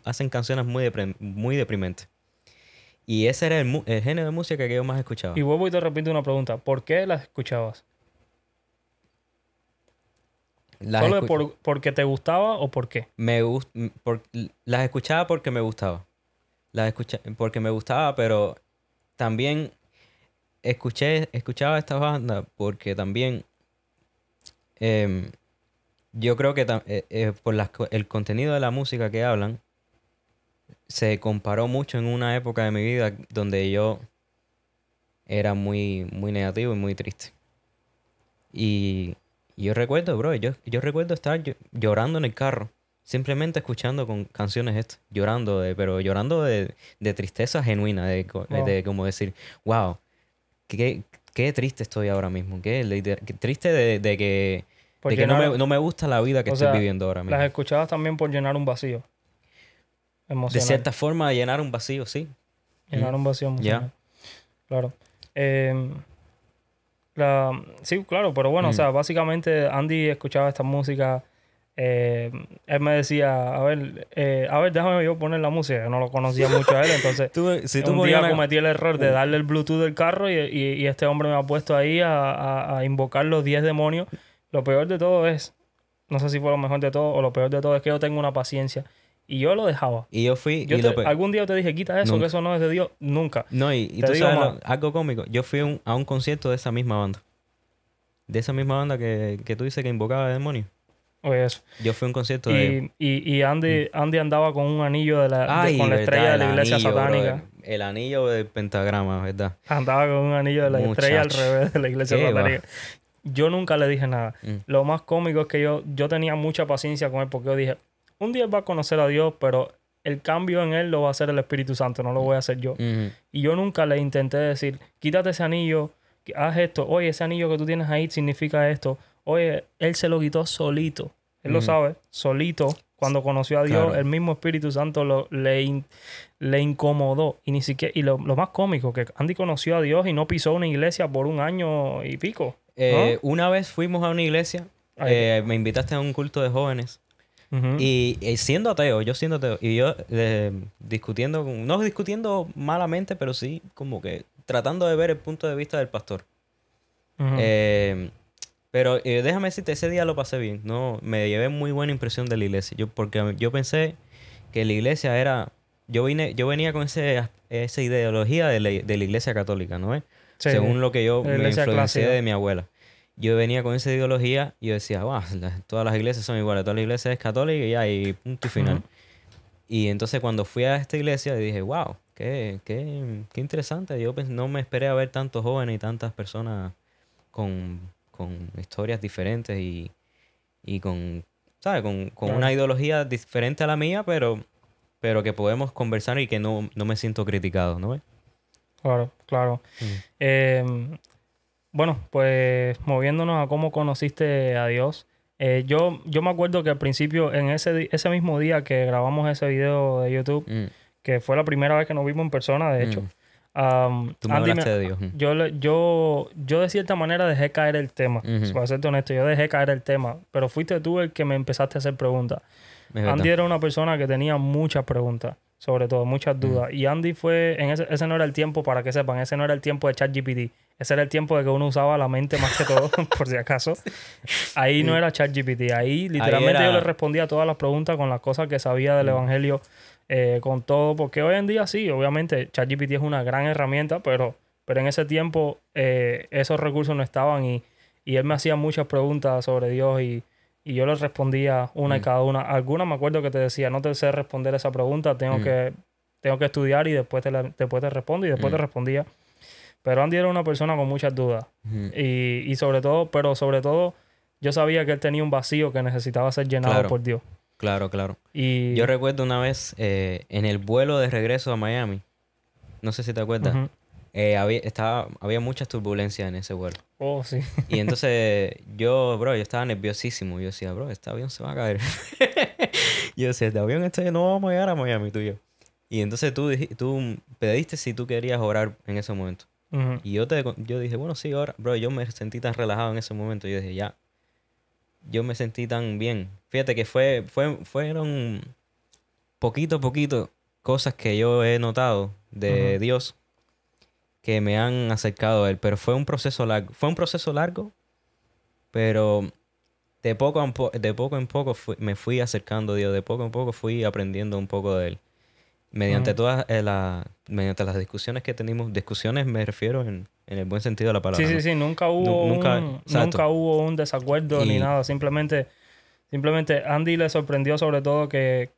hacen canciones muy deprimentes. Y ese era el género de música que yo más Y escuchaba. vuelvo y te repito una pregunta, ¿por qué las escuchabas? Las ¿Solo escu- porque te gustaba o por qué? las escuchaba porque me gustaba. Porque me gustaba, pero también escuchaba estas bandas porque también em, yo creo que por el contenido de la música que hablan se comparó mucho en una época de mi vida donde yo era muy negativo y muy triste. Y yo recuerdo, bro, yo recuerdo estar llorando en el carro, simplemente escuchando con canciones estas, pero llorando de tristeza genuina, Wow. de como decir, wow, qué triste estoy ahora mismo, qué triste Por de que llenar, no me gusta la vida que o estoy sea, viviendo ahora las mismo. escuchabas también por llenar un vacío De emocional, cierta forma, llenar un vacío, sí. llenar Ujú, un vacío ya. emocional, claro. Em, sí, claro, pero bueno, o Mm. sea, básicamente Andy escuchaba esta música. Él me decía, a ver, déjame yo poner la música. Yo no lo conocía mucho a él, entonces Si tú un ponías día una... cometí el error de Uh, darle el Bluetooth del carro y este hombre me ha puesto ahí a invocar los 10 demonios. Lo peor de todo es, no sé si fue lo mejor de todo o lo peor de todo es que yo tengo una paciencia y yo lo dejaba. y yo fui y Algún día te dije, quita eso, que nunca. eso no es de Dios. Nunca. No, y Te tú digo sabes más. algo cómico. Yo fui a un concierto de esa misma banda. De esa misma banda que tú dices que invocaba demonios. Oye, eso. Yo fui a un concierto de ellos. Y Mm. Andy andaba con un anillo con Ay, la estrella verdad, de el la iglesia anillo, satánica. brother. El anillo del pentagrama, ¿verdad? Andaba con un anillo de la estrella al Muchacho. revés de la iglesia ¿Qué satánica. va? Yo nunca le dije nada. Mm, Lo más cómico es que yo tenía mucha paciencia con él porque yo dije, un día él va a conocer a Dios, pero el cambio en él lo va a hacer el Espíritu Santo, no lo voy a hacer yo. ujú, Y yo nunca le intenté decir, quítate ese anillo, haz esto. Oye, ese anillo que tú tienes ahí significa esto. Oye, él se lo quitó solito. Él lo ujú. sabe, solito. Cuando conoció a Dios, Claro. el mismo Espíritu Santo le incomodó. Y ni siquiera, y lo más cómico, que Andy conoció a Dios y no pisó una iglesia por un año y pico. ¿No? Una vez fuimos a una iglesia, Ay, me invitaste a un culto de jóvenes. ujú, Y siendo ateo, yo siendo ateo, y yo discutiendo, no discutiendo malamente, pero sí como que tratando de ver el punto de vista del pastor. ujú. Eh, pero déjame decirte, ese día lo pasé bien, ¿no? Me llevé muy buena impresión de la iglesia. Porque yo pensé que la iglesia era... yo venía con esa ideología de la iglesia católica, ¿no? Sí, Según lo que yo la me iglesia influencié clásica. de mi abuela. Yo venía con esa ideología y yo decía, wow, todas las iglesias son iguales, todas las iglesias es católica y ya, y punto y Ujú, final. Y entonces cuando fui a esta iglesia dije, wow, qué interesante. No me esperé a ver tantos jóvenes y tantas personas con historias diferentes y con, ¿sabes? Con una claro, ideología diferente a la mía, pero que podemos conversar y que no me siento criticado, ¿no ves? claro, claro. Mm, Em, Bueno, pues moviéndonos a cómo conociste a Dios. Yo me acuerdo que al principio, en ese mismo día que grabamos ese video de YouTube, mm, que fue la primera vez que nos vimos en persona, de hecho, mm. Tú me hablaste de Dios. yo de cierta manera dejé caer el tema. Ujú, Para serte honesto, yo dejé caer el tema, pero fuiste tú el que me empezaste a hacer preguntas. es Andy verdad. era una persona que tenía muchas preguntas, sobre todo, muchas Mm, dudas. Y Andy ese no era el tiempo, para que sepan, ese no era el tiempo de ChatGPT. Ese era el tiempo de que uno usaba la mente más que todo, por si acaso. Ahí no sí. era ChatGPT. Ahí Ahí literalmente yo le era... respondía todas las preguntas con las cosas que sabía del mm, Evangelio, con todo. Porque hoy en día sí, obviamente ChatGPT es una gran herramienta, pero en ese tiempo esos recursos no estaban y él me hacía muchas preguntas sobre Dios y yo le respondía una y mm, cada una. Algunas me acuerdo que te decía, no te sé responder esa pregunta, mm, tengo que estudiar y después te respondo y después te mm, respondía. Pero Andy era una persona con muchas dudas. mm, Y sobre todo, pero sobre todo, yo sabía que él tenía un vacío que necesitaba ser llenado Claro. por Dios. Claro, claro. Y... Yo recuerdo una vez en el vuelo de regreso a Miami, no sé si te acuerdas, Ujú. había muchas turbulencias en ese vuelo. Oh, sí. Y entonces yo estaba nerviosísimo. Yo decía, bro, este avión se va a caer. Yo decía, este avión no vamos a llegar a Miami, tú y yo. Y entonces tú pediste si tú querías orar en ese momento. Ujú. Y yo dije, bueno, sí, ahora, bro, yo me sentí tan relajado en ese momento. Yo dije, ya, yo me sentí tan bien. Fíjate que fueron poquito a poquito cosas que yo he notado de Ujú. Dios que me han acercado a Él. Pero fue un proceso largo. Fue un proceso largo, pero de poco en poco me fui acercando a Dios. De poco en poco fui aprendiendo un poco de Él. Mediante Ujú. mediante las discusiones que tenemos, discusiones me refiero en el buen sentido de la Sí, palabra, sí, ¿no? sí, nunca hubo Nunca, exacto. nunca hubo un desacuerdo ni Y nada. Simplemente Andy le sorprendió sobre todo que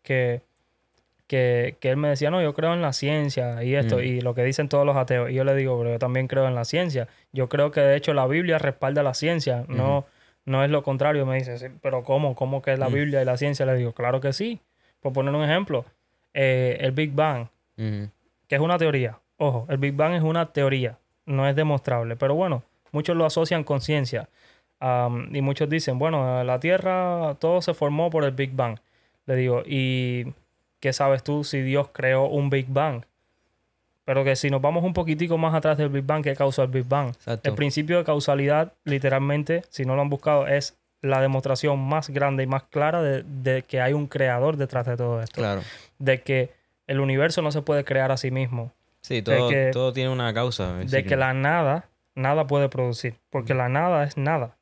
él me decía, no, yo creo en la ciencia y esto, mm, y lo que dicen todos los ateos. Y yo le digo, pero yo también creo en la ciencia. Yo creo que de hecho la Biblia respalda la ciencia, ujú, no es lo contrario. Me dice, "Sí, pero ¿cómo? ¿Cómo que la mm, Biblia y la ciencia?" Le digo, claro que sí. Por poner un ejemplo, el Big Bang, ujú, que es una teoría. Ojo, el Big Bang es una teoría, no es demostrable. Pero bueno, muchos lo asocian con ciencia. Y muchos dicen, bueno, la Tierra, todo se formó por el Big Bang. Le digo, ¿y qué sabes tú si Dios creó un Big Bang? Pero que si nos vamos un poquitico más atrás del Big Bang, ¿qué causó el Big Bang? El exacto, principio de causalidad, literalmente, si no lo han buscado, es la demostración más grande y más clara de que hay un creador detrás de todo esto. claro. De que el universo no se puede crear a sí mismo. Sí, De todo, que, todo tiene una causa. Es de que decir, la nada puede producir. Porque mm, la nada es nada.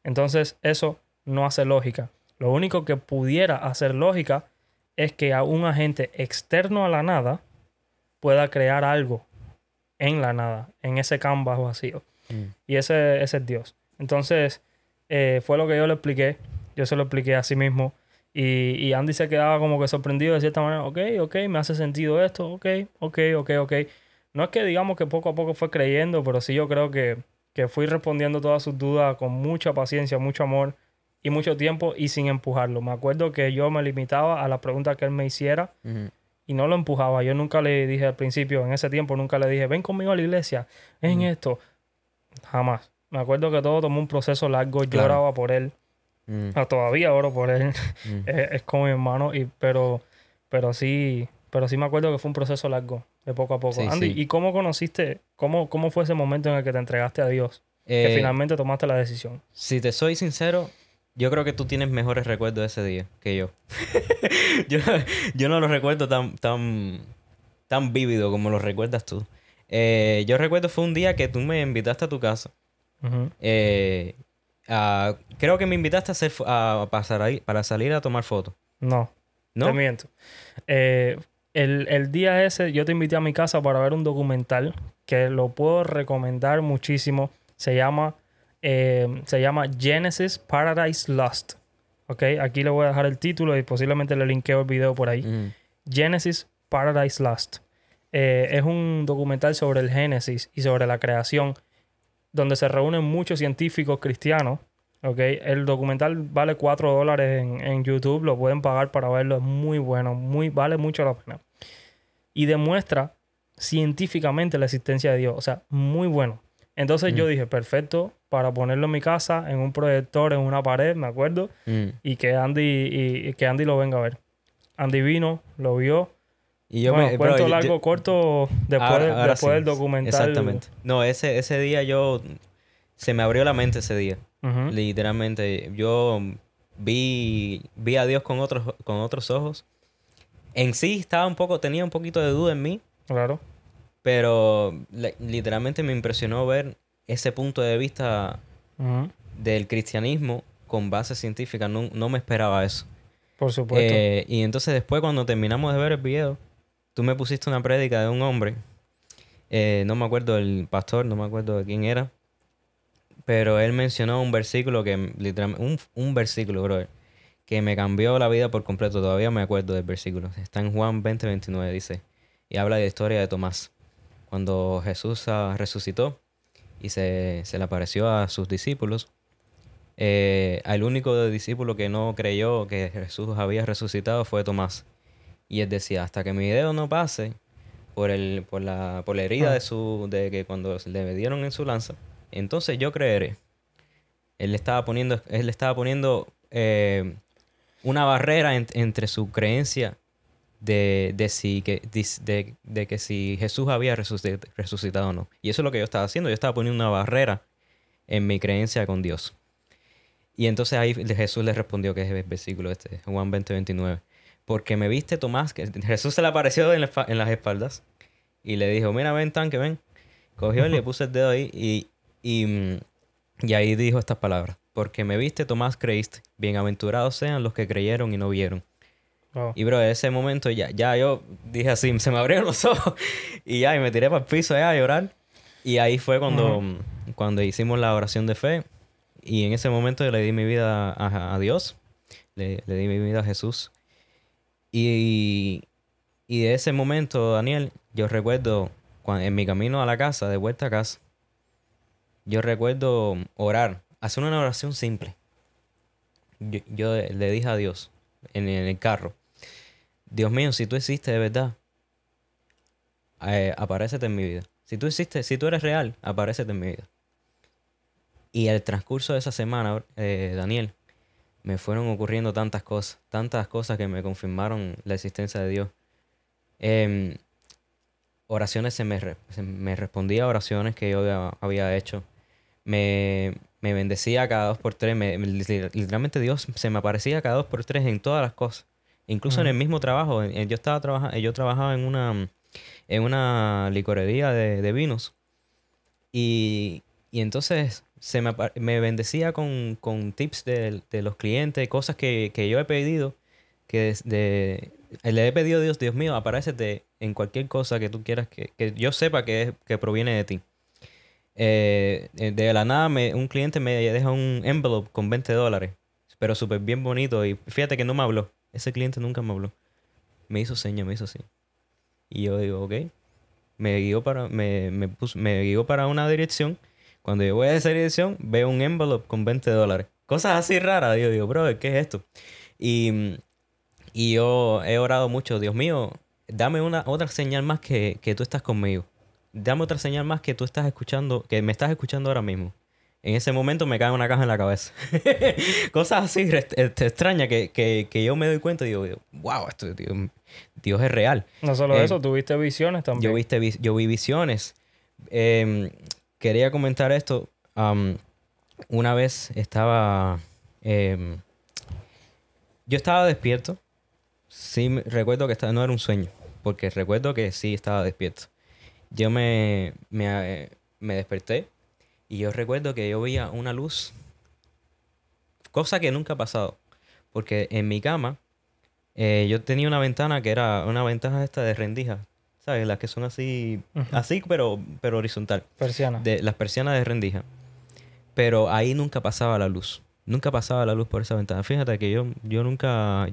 Entonces, eso no hace lógica. Lo único que pudiera hacer lógica es que a un agente externo a la nada pueda crear algo en la nada, en ese canvas vacío. mm, Y ese es Dios. Entonces, fue lo que yo le expliqué. Yo se lo expliqué a sí mismo. Y Andy se quedaba como que sorprendido de cierta manera. Ok, ok, me hace sentido esto. Ok, ok, ok, ok. No es que digamos que poco a poco fue creyendo, pero sí yo creo que fui respondiendo todas sus dudas con mucha paciencia, mucho amor y mucho tiempo y sin empujarlo. Me acuerdo que yo me limitaba a la pregunta que él me hiciera ujú, y no lo empujaba. Yo nunca le dije al principio, en ese tiempo, nunca le dije, ven conmigo a la iglesia, en ujú, esto. Jamás. Me acuerdo que todo tomó un proceso largo. Yo claro. oraba por él. Mm, Todavía oro por él. mm. Es como mi hermano. Pero sí me acuerdo que fue un proceso largo, de poco a poco. Sí, Andy, sí. ¿y cómo conociste, cómo fue ese momento en el que te entregaste a Dios? Que Eh, finalmente tomaste la decisión. si te soy sincero, yo creo que tú tienes mejores recuerdos de ese día que yo. Yo, yo no lo recuerdo tan vívido como lo recuerdas tú. Yo recuerdo fue un día que tú me invitaste a tu casa. Ujú. Eh, Creo que me invitaste a pasar ahí para salir a tomar fotos, No, te ¿no? miento. Eh, el día ese yo te invité a mi casa para ver un documental que lo puedo recomendar muchísimo. Se llama Genesis Paradise Lost. ¿Ok? Aquí le voy a dejar el título y posiblemente le linkeo el video por ahí. Mm, Genesis Paradise Lost. Es un documental sobre el Génesis y sobre la creación, donde se reúnen muchos científicos cristianos. ¿Ok? El documental vale $4 en YouTube, lo pueden pagar para verlo, es muy bueno, vale mucho la pena. Y demuestra científicamente la existencia de Dios, o sea, muy bueno. Entonces mm, yo dije, perfecto, para ponerlo en mi casa, en un proyector, en una pared, me acuerdo, mm. y que Andy lo venga a ver. Andy vino, lo vio. Y Bueno, bro, cuento largo, corto, ahora después sí, del documental. exactamente. No, ese día se me abrió la mente ese día. Ujú, Literalmente, yo vi a Dios con otros ojos. En sí tenía un poquito de duda en mí, claro. pero literalmente me impresionó ver ese punto de vista Ujú, del cristianismo con base científica. No, no me esperaba eso. por supuesto. Y entonces después cuando terminamos de ver el video, tú me pusiste una prédica de un hombre. No me acuerdo del pastor, no me acuerdo de quién era. Pero él mencionó un versículo literalmente, un versículo, brother, que me cambió la vida por completo. Todavía me acuerdo del versículo. Está en Juan 20:29, dice. Y habla de la historia de Tomás. Cuando Jesús resucitó y se le apareció a sus discípulos, Al único discípulo que no creyó que Jesús había resucitado fue Tomás. Y él decía, hasta que mi dedo no pase por la herida Ah, de que cuando le dieron en su lanza, entonces yo creeré. Él le estaba poniendo una barrera entre su creencia de que si Jesús había resucitado o no. Y eso es lo que yo estaba haciendo. Yo estaba poniendo una barrera en mi creencia con Dios. Y entonces ahí Jesús le respondió, que es el versículo este, Juan 20:29. Porque me viste, Tomás, que Jesús se le apareció en las espaldas y le dijo, mira, ven, tanque, ven. Cogió y le puso el dedo ahí y ahí dijo estas palabras. Porque me viste, Tomás, creíste. Bienaventurados sean los que creyeron y no vieron. wow. Y bro, en ese momento ya yo dije así, se me abrieron los ojos y ya, y me tiré para el piso a llorar. Y ahí fue Ujú. cuando hicimos la oración de fe. Y en ese momento yo le di mi vida a Dios, le di mi vida a Jesús. Y, y de ese momento, Daniel, yo recuerdo en mi camino a la casa, de vuelta a casa, yo recuerdo orar, hacer una oración simple. Yo le dije a Dios en el carro, Dios mío, si tú existes de verdad, aparécete en mi vida. Si tú existes, si tú eres real, aparécete en mi vida. Y al transcurso de esa semana, Daniel, me fueron ocurriendo tantas cosas que me confirmaron la existencia de Dios. Em, Oraciones se me respondía a oraciones que yo había hecho. Me bendecía cada 2 por 3. Literalmente Dios se me aparecía cada 2 por 3 en todas las cosas. Incluso en Ujú. el mismo trabajo. Yo trabajaba en una licorería de vinos. Y entonces me bendecía con tips de los clientes, cosas que yo he pedido, le he pedido a Dios, Dios mío, aparécete en cualquier cosa que tú quieras que yo sepa que proviene de ti. De la nada un cliente me deja un envelope con $20, pero súper bien bonito. Y fíjate que no me habló. Ese cliente nunca me habló. Me hizo señas, me hizo así. Y yo digo, ok. Me guió para una dirección. Cuando yo voy a esa dirección, veo un envelope con $20. Cosas así raras. Yo digo, bro, ¿qué es esto? Y, y yo he orado mucho. Dios mío, dame otra señal más que tú estás conmigo. Dame otra señal más que tú estás escuchando, que me estás escuchando ahora mismo. En ese momento me cae una caja en la cabeza. Cosas así extrañas que yo me doy cuenta y digo, wow, Dios es real. No solo Eh, eso, tuviste visiones también. yo vi visiones. Em, Quería comentar esto. Una vez em, yo estaba despierto. Sí, recuerdo que no era un sueño, porque recuerdo que sí estaba despierto. Yo me desperté y yo recuerdo que yo veía una luz, cosa que nunca ha pasado, porque en mi cama yo tenía una ventana que era una ventana esta de rendija, ¿sabes? Las que son así, Ujú. así pero horizontal, Persiana. de las persianas de rendija. Pero ahí nunca pasaba la luz. Nunca pasaba la luz por esa ventana. Fíjate que yo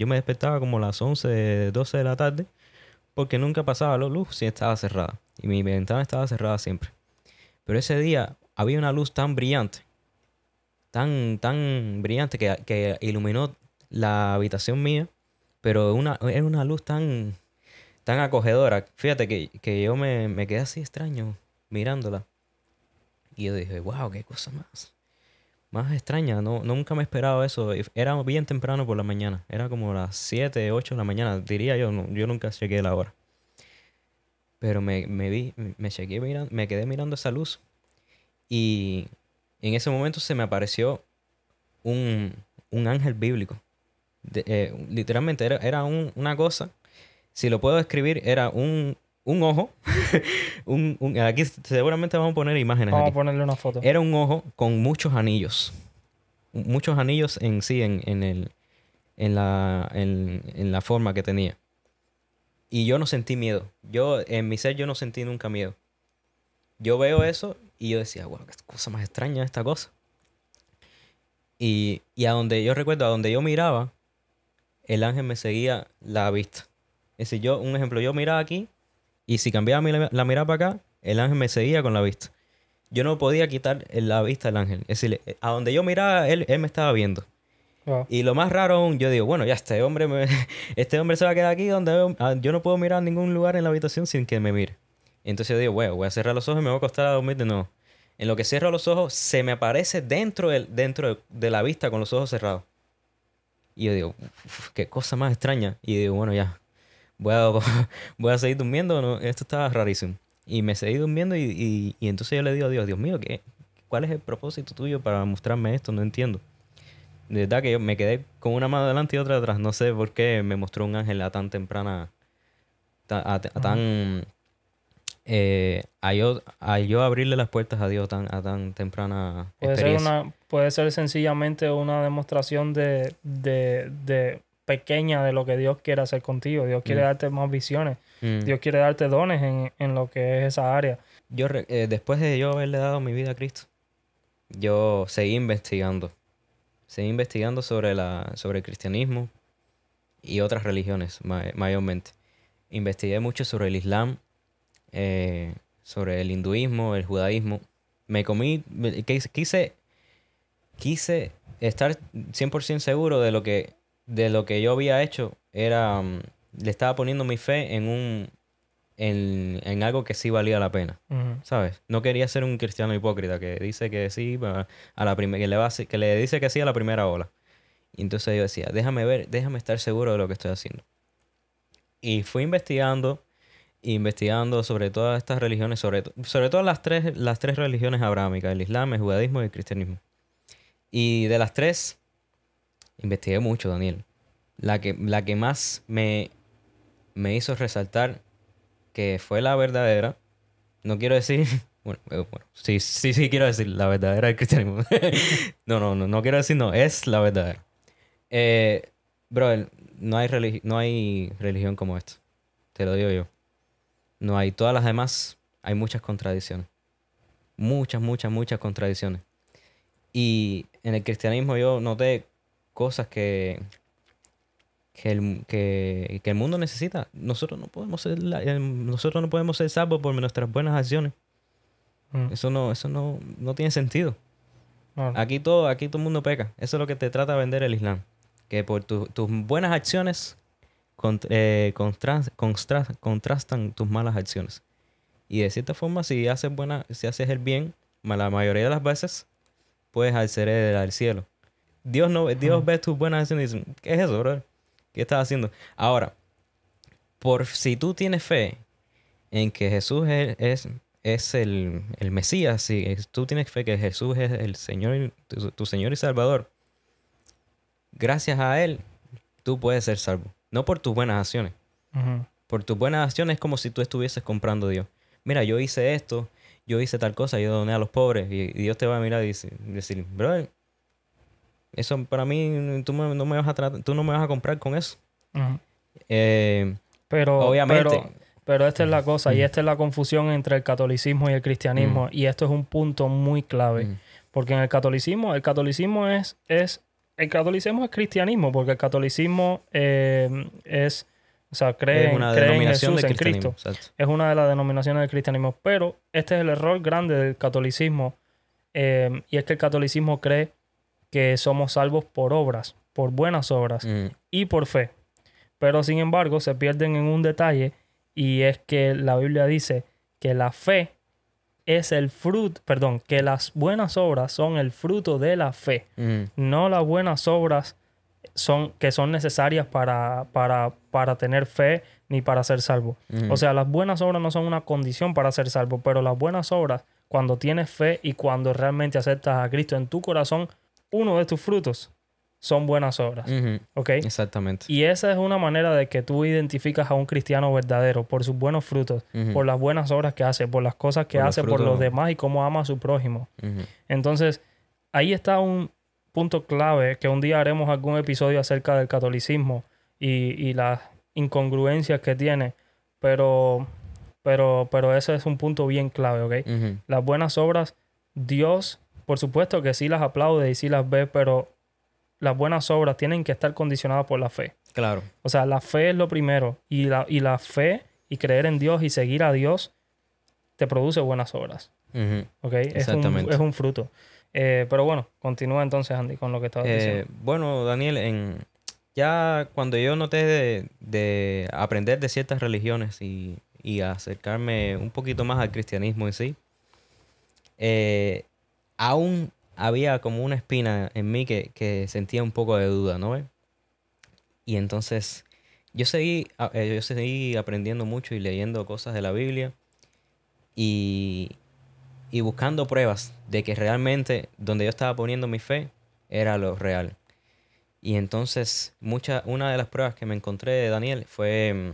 me despertaba como a las 11 12 de la tarde, porque nunca pasaba la luz si estaba cerrada. Y mi ventana estaba cerrada siempre. Pero ese día había una luz tan brillante, tan brillante que iluminó la habitación mía, pero era una luz tan acogedora. Fíjate que yo me quedé así extraño mirándola. Y yo dije, wow, qué cosa más extraña. No, nunca me esperaba eso. Era bien temprano por la mañana. Era como las 7 8 de la mañana, diría yo. Yo nunca chequeé la hora. Pero me chequeé mirando, me quedé mirando esa luz. Y en ese momento se me apareció un, un ángel bíblico. Literalmente era una cosa. Si lo puedo describir, era un ojo. Aquí seguramente vamos a poner imágenes Vamos a aquí. ponerle una foto. Era un ojo con muchos anillos. Muchos anillos en sí, en la forma que tenía. Y yo no sentí miedo. En mi ser, yo no sentí nunca miedo. Yo veo eso y yo decía, wow, qué cosa más extraña esta cosa. Y a donde yo recuerdo, a donde yo miraba, el ángel me seguía la vista. Es decir, un ejemplo, yo miraba aquí y si cambiaba la mirada para acá, el ángel me seguía con la vista. yo no podía quitar la vista del ángel. Es decir, a donde yo miraba, él me estaba viendo. Wow. Y lo más raro aún, yo digo, bueno, ya este hombre se va a quedar aquí donde yo no puedo mirar a ningún lugar en la habitación sin que me mire. Entonces yo digo, bueno, voy a cerrar los ojos y me voy a acostar a dormir de nuevo. En lo que cierro los ojos, se me aparece dentro de la vista con los ojos cerrados. Y yo digo, "Uf, qué cosa más extraña". Y digo, bueno, ya, voy a, voy a seguir durmiendo. ¿No? Esto estaba rarísimo. Y me seguí durmiendo y entonces yo le digo a Dios, Dios mío, ¿cuál es el propósito tuyo para mostrarme esto? No entiendo. De verdad que yo me quedé con una mano adelante y otra atrás. No sé por qué me mostró un ángel a tan temprana, a tan... a yo abrirle las puertas a Dios a tan temprana experiencia. Puede ser sencillamente una demostración de pequeña de lo que Dios quiere hacer contigo. Dios quiere darte más visiones. Dios quiere darte dones en lo que es esa área. Después de yo haberle dado mi vida a Cristo, yo seguí investigando. Seguí investigando sobre el cristianismo y otras religiones, mayormente. Investigué mucho sobre el Islam, sobre el hinduismo, el judaísmo. Quise estar 100% seguro de lo que yo había hecho. Le estaba poniendo mi fe en algo que sí valía la pena. Ujú. ¿Sabes? No quería ser un cristiano hipócrita que dice que sí a la que le dice que sí a la primera ola. Y entonces yo decía, déjame estar seguro de lo que estoy haciendo. Y fui investigando sobre todas estas religiones, sobre todo las tres religiones abrámicas, el Islam, el judaísmo y el cristianismo. Y de las tres, investigué mucho, Daniel. La que más me hizo resaltar que fue la verdadera, no quiero decir, bueno, sí quiero decir la verdadera del cristianismo. No quiero decir no, es la verdadera. Brother, no hay religión como esta, te lo digo yo. No hay, todas las demás, hay muchas contradicciones. Muchas contradicciones. Y en el cristianismo yo noté cosas que el mundo necesita. Nosotros no podemos ser salvos por nuestras buenas acciones. Mm. Eso no tiene sentido. No. Aquí todo el mundo peca. Eso es lo que te trata de vender el Islam. Que por tus buenas acciones contrastan tus malas acciones. Y de cierta forma, si haces el bien, la mayoría de las veces puedes acceder al cielo. Dios ve tus buenas acciones y dice, ¿qué es eso, brother? ¿Qué estás haciendo? Ahora, si tú tienes fe en que Jesús es el Mesías, si tú tienes fe que Jesús es el Señor, tu Señor y Salvador, gracias a Él, tú puedes ser salvo. No por tus buenas acciones. Ujú. Por tus buenas acciones es como si tú estuvieses comprando a Dios. Mira, yo hice esto, yo hice tal cosa, yo doné a los pobres. Y Dios te va a mirar y decir, brother, eso para mí, tú no me vas a comprar con eso. Ujú. Eh, Pero, Obviamente. pero esta es la cosa, y esta es la confusión entre el catolicismo y el cristianismo, y esto es un punto muy clave, porque en el catolicismo es cristianismo, porque el catolicismo o sea, cree en Jesús, en Cristo. Exacto. Es una de las denominaciones del cristianismo, pero este es el error grande del catolicismo, y es que el catolicismo cree que somos salvos por obras, por buenas obras y por fe. Pero sin embargo se pierden en un detalle, y es que la Biblia dice que la fe es el fruto, perdón, que las buenas obras son el fruto de la fe. No las buenas obras que son necesarias para tener fe ni para ser salvo. O sea, las buenas obras no son una condición para ser salvo, pero las buenas obras, cuando tienes fe y cuando realmente aceptas a Cristo en tu corazón, uno de tus frutos son buenas obras. ¿Ok? Exactamente. Y esa es una manera de que tú identificas a un cristiano verdadero por sus buenos frutos, por las buenas obras que hace, por las cosas que hace por los demás y cómo ama a su prójimo. Entonces, ahí está un punto clave que un día haremos algún episodio acerca del catolicismo y las incongruencias que tiene, pero ese es un punto bien clave, ¿ok? Las buenas obras, Dios, por supuesto que sí las aplaude y sí las ve, pero las buenas obras tienen que estar condicionadas por la fe. Claro. O sea, la fe es lo primero. Y la fe y creer en Dios y seguir a Dios te produce buenas obras. Ujú. ¿Ok? Exactamente. Es un fruto. Pero bueno, continúa entonces, Andy, con lo que estabas diciendo. Bueno, Daniel, ya cuando yo noté de aprender de ciertas religiones y acercarme un poquito más al cristianismo en sí, eh, aún había como una espina en mí que sentía un poco de duda, ¿no? Y entonces yo seguí aprendiendo mucho y leyendo cosas de la Biblia y, y buscando pruebas de que realmente donde yo estaba poniendo mi fe era lo real. Y entonces una de las pruebas que me encontré de Daniel fue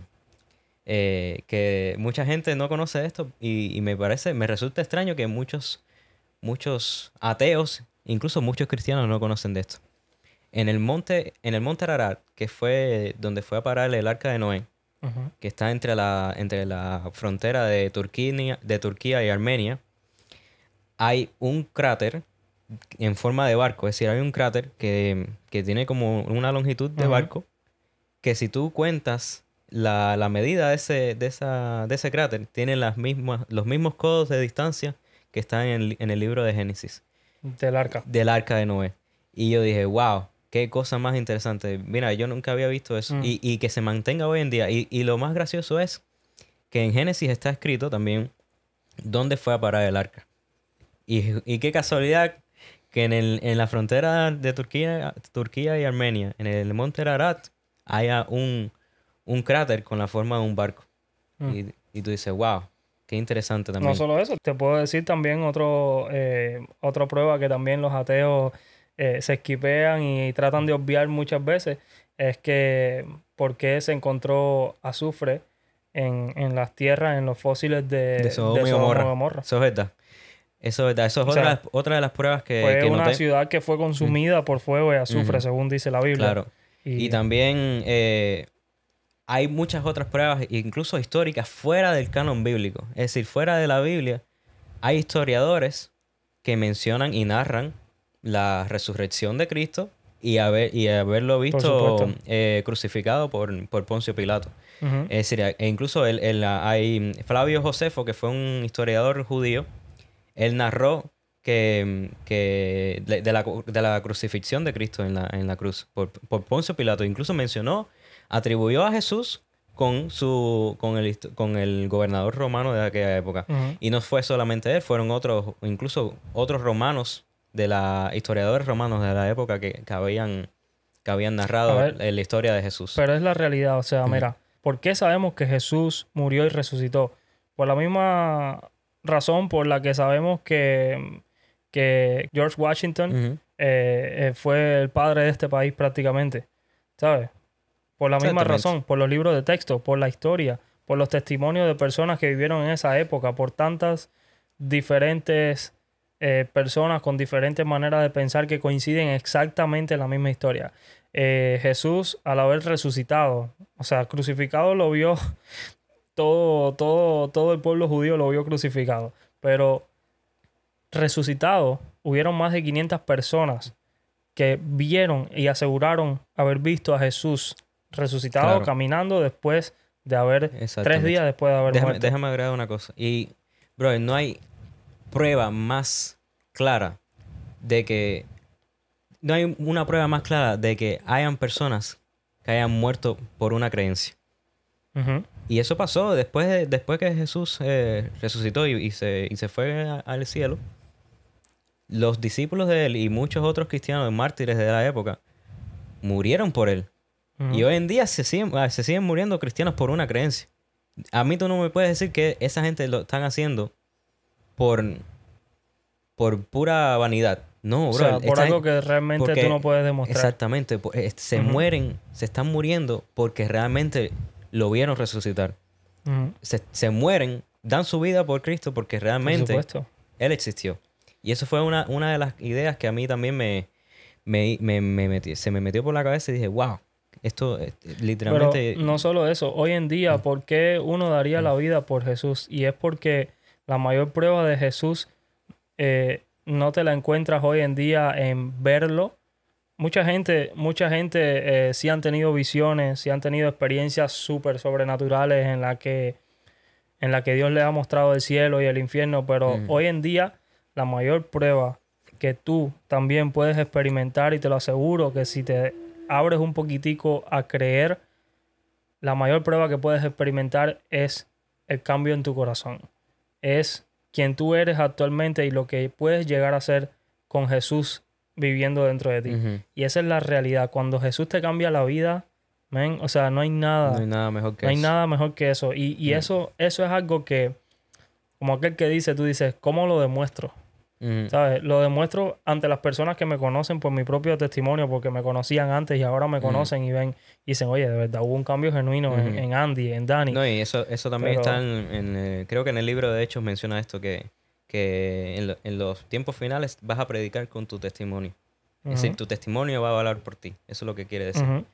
que mucha gente no conoce esto y me resulta extraño que muchos ateos, incluso muchos cristianos no conocen de esto. En el monte Ararat, que fue donde fue a parar el arca de Noé, Ujú. que está entre la frontera de Turquía y Armenia, hay un cráter en forma de barco. Es decir, hay un cráter que tiene como una longitud de Ujú. barco, que si tú cuentas la medida de ese cráter, tiene los mismos codos de distancia que están en el libro de Génesis, Del arca. del arca de Noé. Y yo dije, wow, qué cosa más interesante. Mira, yo nunca había visto eso. Mm. Y que se mantenga hoy en día. Y lo más gracioso es que en Génesis está escrito también dónde fue a parar el arca. Y qué casualidad que en la frontera de Turquía y Armenia, en el monte Ararat, haya un cráter con la forma de un barco. Mm. Y tú dices, wow, qué interesante No también. solo eso, te puedo decir también otra prueba que también los ateos se esquipean y tratan de obviar muchas veces, es que por qué se encontró azufre en las tierras, en los fósiles De de Sodoma y Sodoma y Gomorra. Gomorra. Eso es verdad. Eso es verdad. Eso es O sea, otra de las pruebas que, fue que una noté. ciudad que fue Mm, consumida por fuego y azufre, ujú, según dice la Biblia. claro. Y Y también hay muchas otras pruebas, incluso históricas, fuera del canon bíblico. Es decir, fuera de la Biblia, hay historiadores que mencionan y narran la resurrección de Cristo y haberlo por visto supuesto. crucificado por Poncio Pilato. Ujú. Es decir, incluso hay Flavio Josefo, que fue un historiador judío, él narró de la crucifixión de Cristo en la cruz por Poncio Pilato. Incluso atribuyó a Jesús con el gobernador romano de aquella época. Ujú. Y no fue solamente él, fueron incluso otros romanos, historiadores romanos de la época que habían A narrado ver, la historia de Jesús. pero es la realidad, o sea, Ujú, mira, ¿por qué sabemos que Jesús murió y resucitó? Por la misma razón por la que sabemos que George Washington ujú. fue el padre de este país prácticamente, ¿sabes? Por la misma Exactamente. razón, por los libros de texto, por la historia, por los testimonios de personas que vivieron en esa época, por tantas diferentes personas con diferentes maneras de pensar que coinciden exactamente en la misma historia. Jesús, al haber resucitado, o sea, crucificado lo vio todo el pueblo judío lo vio crucificado, pero resucitado hubieron más de 500 personas que vieron y aseguraron haber visto a Jesús resucitado Claro, caminando después de haber, 3 días exactamente. después de haber Déjame, muerto. déjame agregar una cosa. Bro, no hay prueba más clara de que... No hay una prueba más clara de que hayan personas que hayan muerto por una creencia. Ujú. Y eso pasó después que Jesús resucitó y se fue al cielo. Los discípulos de él y muchos otros cristianos mártires de la época murieron por él. Y Ujú. hoy en día se siguen muriendo cristianos por una creencia. A mí tú no me puedes decir que esa gente lo están haciendo por, por pura vanidad. No, O bro. sea, por algo que realmente tú no Porque puedes demostrar. exactamente, se Ujú. mueren, se están muriendo porque realmente lo vieron resucitar. Ujú. Se mueren, dan su vida por Cristo porque Por realmente supuesto. Él existió. Y eso fue una de las ideas que a mí también se me metió por la cabeza y dije, wow, esto Pero literalmente... no solo eso, hoy en día, Mm, ¿por qué uno daría mm, la vida por Jesús? Y es porque la mayor prueba de Jesús no te la encuentras hoy en día en verlo. Mucha gente sí han tenido visiones, sí han tenido experiencias súper sobrenaturales en la que Dios le ha mostrado el cielo y el infierno, pero hoy en día la mayor prueba que tú también puedes experimentar, y te lo aseguro que si te abres un poquitico a creer, la mayor prueba que puedes experimentar es el cambio en tu corazón. Es quien tú eres actualmente y lo que puedes llegar a ser con Jesús viviendo dentro de ti. Y esa es la realidad. Cuando Jesús te cambia la vida, man, o sea, no hay nada mejor que no hay eso. nada mejor que eso. Y eso es algo que, como aquel que dice, tú dices, ¿cómo lo demuestro? ¿Sabes? Lo demuestro ante las personas que me conocen por mi propio testimonio, porque me conocían antes y ahora me conocen y ven y dicen, oye, de verdad hubo un cambio genuino en Andy, en Danny. No, y eso también está creo que en el libro de Hechos menciona esto, que en los tiempos finales vas a predicar con tu testimonio. Es decir, tu testimonio va a valer por ti. Eso es lo que quiere decir.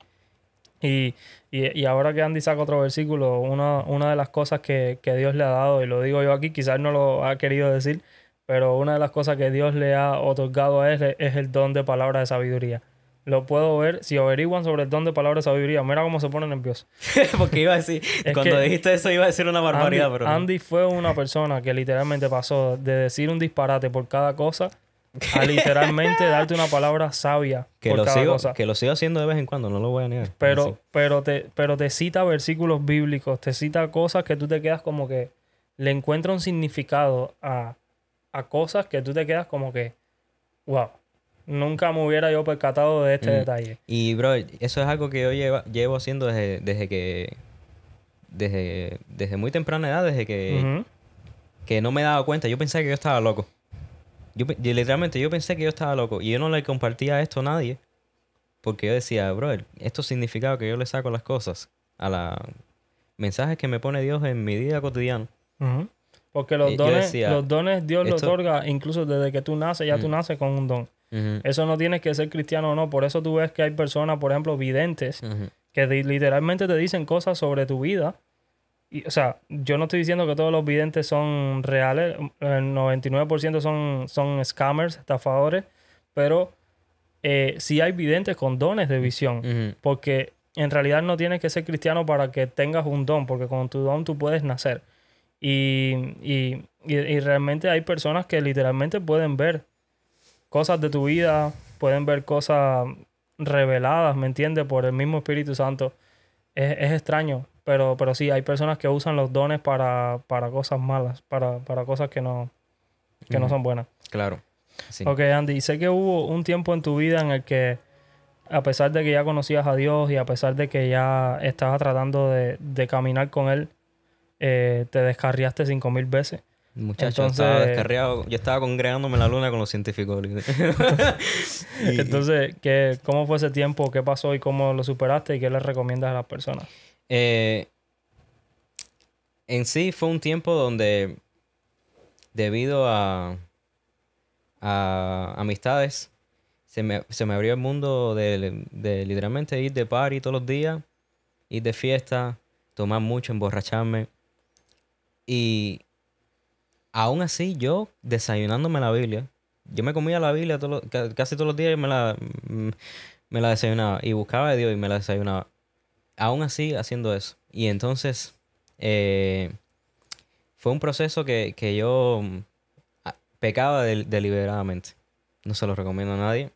Y ahora que Andy saca otro versículo, una de las cosas que Dios le ha dado, y lo digo yo aquí, quizás no lo ha querido decir, pero una de las cosas que Dios le ha otorgado a él es el don de palabra de sabiduría. Lo puedo ver, si averiguan sobre el don de palabra de sabiduría, mira cómo se pone nervioso. Porque iba a decir, cuando dijiste eso iba a decir una barbaridad, pero... Andy fue una persona que literalmente pasó de decir un disparate por cada cosa a literalmente darte una palabra sabia por cada cosa. Que lo sigo haciendo de vez en cuando, no lo voy a negar. Pero te cita versículos bíblicos, te cita cosas que tú te quedas como que le encuentra un significado a cosas que tú te quedas como que, wow, nunca me hubiera yo percatado de este detalle. Y, bro, eso es algo que yo llevo haciendo desde muy temprana edad, desde que no me daba cuenta. Yo pensé que yo estaba loco. Literalmente, yo pensé que yo estaba loco. Y yo no le compartía esto a nadie. Porque yo decía, bro, esto significa que yo le saco las cosas a los mensajes que me pone Dios en mi vida cotidiana. Porque los dones Dios los otorga incluso desde que tú naces, ya tú naces con un don. Eso no tienes que ser cristiano o no. Por eso tú ves que hay personas, por ejemplo, videntes, que literalmente te dicen cosas sobre tu vida. Y, o sea, yo no estoy diciendo que todos los videntes son reales. El 99% son scammers, estafadores. Pero sí hay videntes con dones de visión. Porque en realidad no tienes que ser cristiano para que tengas un don. Porque con tu don tú puedes nacer. Y realmente hay personas que literalmente pueden ver cosas de tu vida, pueden ver cosas reveladas, ¿me entiendes? Por el mismo Espíritu Santo. Es extraño, pero sí, hay personas que usan los dones para cosas malas, para cosas que no son buenas. Claro. Sí. Ok, Andy, sé que hubo un tiempo en tu vida en el que, a pesar de que ya conocías a Dios y a pesar de que ya estabas tratando de caminar con Él, te descarriaste 5,000 veces. Muchacho, estaba descarriado. Yo estaba congregándome en la luna con los científicos. Entonces, ¿cómo fue ese tiempo? ¿Qué pasó y cómo lo superaste? ¿Y qué le recomiendas a las personas? En sí fue un tiempo donde, debido a amistades, se me abrió el mundo de literalmente ir de party todos los días, ir de fiesta, tomar mucho, emborracharme. Y aún así, yo desayunándome la Biblia, yo me comía la Biblia casi todos los días y me la desayunaba. Y buscaba de Dios y me la desayunaba. Aún así, haciendo eso. Y entonces, fue un proceso que yo pecaba deliberadamente. No se lo recomiendo a nadie.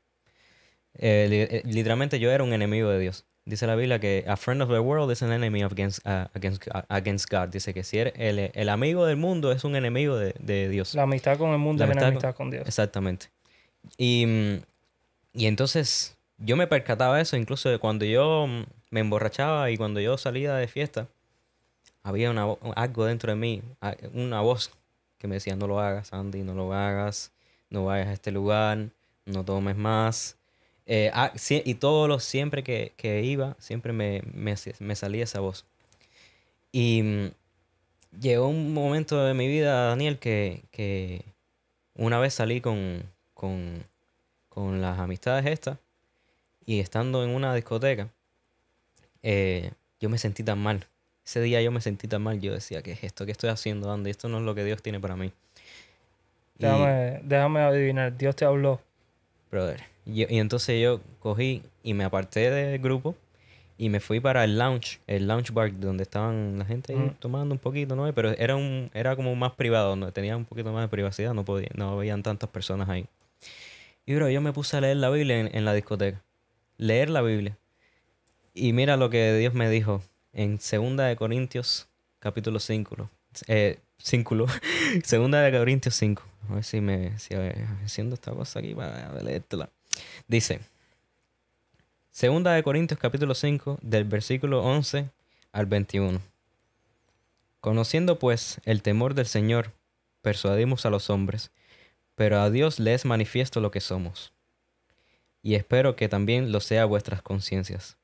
Literalmente yo era un enemigo de Dios. Dice la Biblia que a friend of the world is an enemy against God. Dice que si eres el amigo del mundo es un enemigo de Dios. La amistad con el mundo es enemistad con Dios. Exactamente. Y entonces yo me percataba de eso, incluso de cuando yo me emborrachaba y cuando yo salía de fiesta, había algo dentro de mí, una voz que me decía, no lo hagas, Andy, no lo hagas, no vayas a este lugar, no tomes más. Y siempre que iba, siempre me salía esa voz. Y llegó un momento de mi vida, Daniel, que una vez salí con las amistades estas y estando en una discoteca, yo me sentí tan mal. Ese día yo me sentí tan mal. Yo decía, ¿qué es esto? ¿Qué estoy haciendo, Andy? Esto no es lo que Dios tiene para mí. Déjame adivinar. Dios te habló. Brother. Y entonces yo cogí y me aparté del grupo y me fui para el lounge bar, donde estaban la gente ahí tomando un poquito, ¿no? Pero era como más privado, ¿no? Tenía un poquito más de privacidad, no habían tantas personas ahí. Y bro, yo me puse a leer la Biblia en la discoteca. Leer la Biblia. Y mira lo que Dios me dijo en Segunda de Corintios, capítulo 5. Cínculo. Segunda de Corintios 5. A ver si haciendo esta cosa aquí para leértela. Dice, Segunda de Corintios, capítulo 5, del versículo 11 al 21. Conociendo pues el temor del Señor, persuadimos a los hombres, pero a Dios le es manifiesto lo que somos. Y espero que también lo sea vuestras conciencias.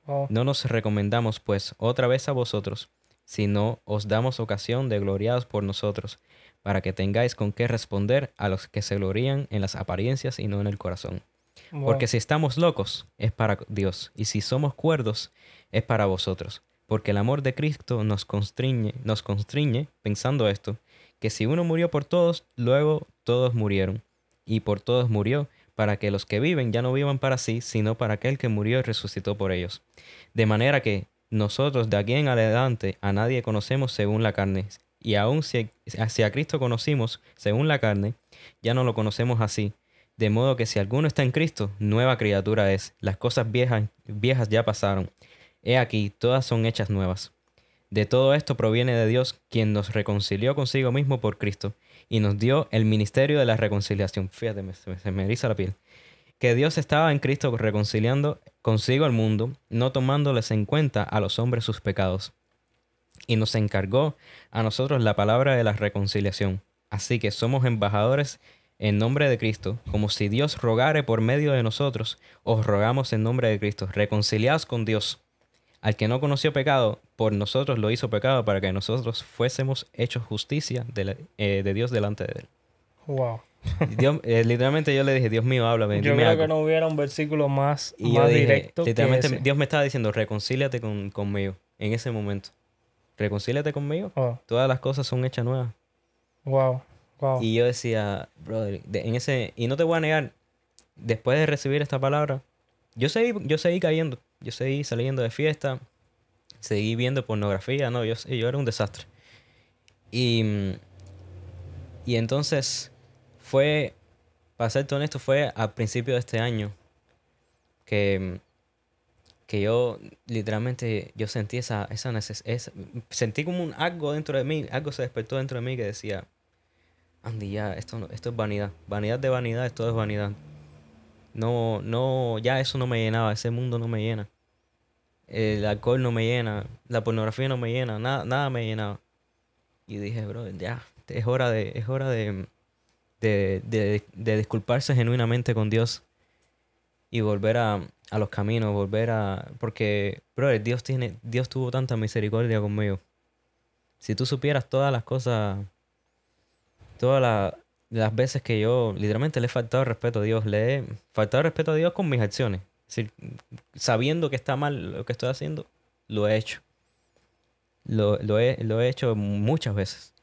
Oh, No nos recomendamos, pues, otra vez a vosotros, sino os damos ocasión de gloriaros por nosotros, para que tengáis con qué responder a los que se glorían en las apariencias y no en el corazón. wow. Porque si estamos locos, es para Dios, y si somos cuerdos, es para vosotros. Porque el amor de Cristo nos constriñe, pensando esto, que si uno murió por todos, luego todos murieron, y por todos murió, para que los que viven ya no vivan para sí, sino para aquel que murió y resucitó por ellos. De manera que nosotros de aquí en adelante a nadie conocemos según la carne, y aun si a Cristo conocimos según la carne, ya no lo conocemos así. De modo que si alguno está en Cristo, nueva criatura es. Las cosas viejas ya pasaron. He aquí, todas son hechas nuevas. De todo esto proviene de Dios, quien nos reconcilió consigo mismo por Cristo, y nos dio el ministerio de la reconciliación. Fíjate, se me eriza la piel. Que Dios estaba en Cristo reconciliando consigo el mundo, no tomándoles en cuenta a los hombres sus pecados. Y nos encargó a nosotros la palabra de la reconciliación. Así que somos embajadores en nombre de Cristo, como si Dios rogare por medio de nosotros, os rogamos en nombre de Cristo, reconciliaos con Dios. Al que no conoció pecado, por nosotros lo hizo pecado para que nosotros fuésemos hechos justicia de Dios delante de él. Wow. Dios, literalmente yo le dije, Dios mío, háblame, Yo dime creo algo. que no hubiera un versículo más, Y yo más dije, directo que literalmente ese. Dios me estaba diciendo, reconcíliate conmigo en ese momento. Reconcíliate conmigo. Oh, Todas las cosas son hechas nuevas. wow, wow. Y yo decía, brother, y no te voy a negar, después de recibir esta palabra, yo seguí cayendo, yo seguí saliendo de fiesta, seguí viendo pornografía, no, yo era un desastre. Y, y entonces para serte honesto, fue al principio de este año que, que yo literalmente yo sentí esa necesidad, sentí como algo dentro de mí, algo se despertó dentro de mí que decía, Andy, ya, esto es vanidad. Vanidad de vanidad, todo es vanidad. No, ya eso no me llenaba, ese mundo no me llena. El alcohol no me llena, la pornografía no me llena, nada me llenaba. Y dije, bro, ya, es hora de disculparse genuinamente con Dios y volver a los caminos, porque, bro, Dios tuvo tanta misericordia conmigo. Si tú supieras todas las cosas, las veces que yo literalmente le he faltado respeto a Dios, le he faltado respeto a Dios con mis acciones. Es decir, sabiendo que está mal lo que estoy haciendo, lo he hecho. Lo he hecho muchas veces.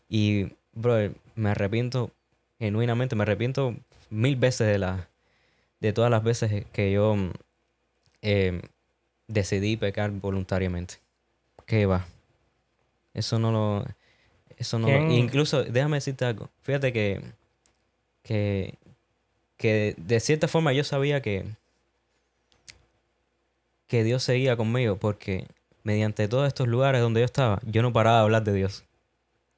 Y, bro, me arrepiento genuinamente, me arrepiento 1000 veces de todas las veces que yo eh, decidí pecar voluntariamente. ¿Qué va? Eso no lo... ¿Quién? Incluso, déjame decirte algo. Fíjate que, que de cierta forma yo sabía que Dios seguía conmigo porque mediante todos estos lugares donde yo estaba, yo no paraba de hablar de Dios.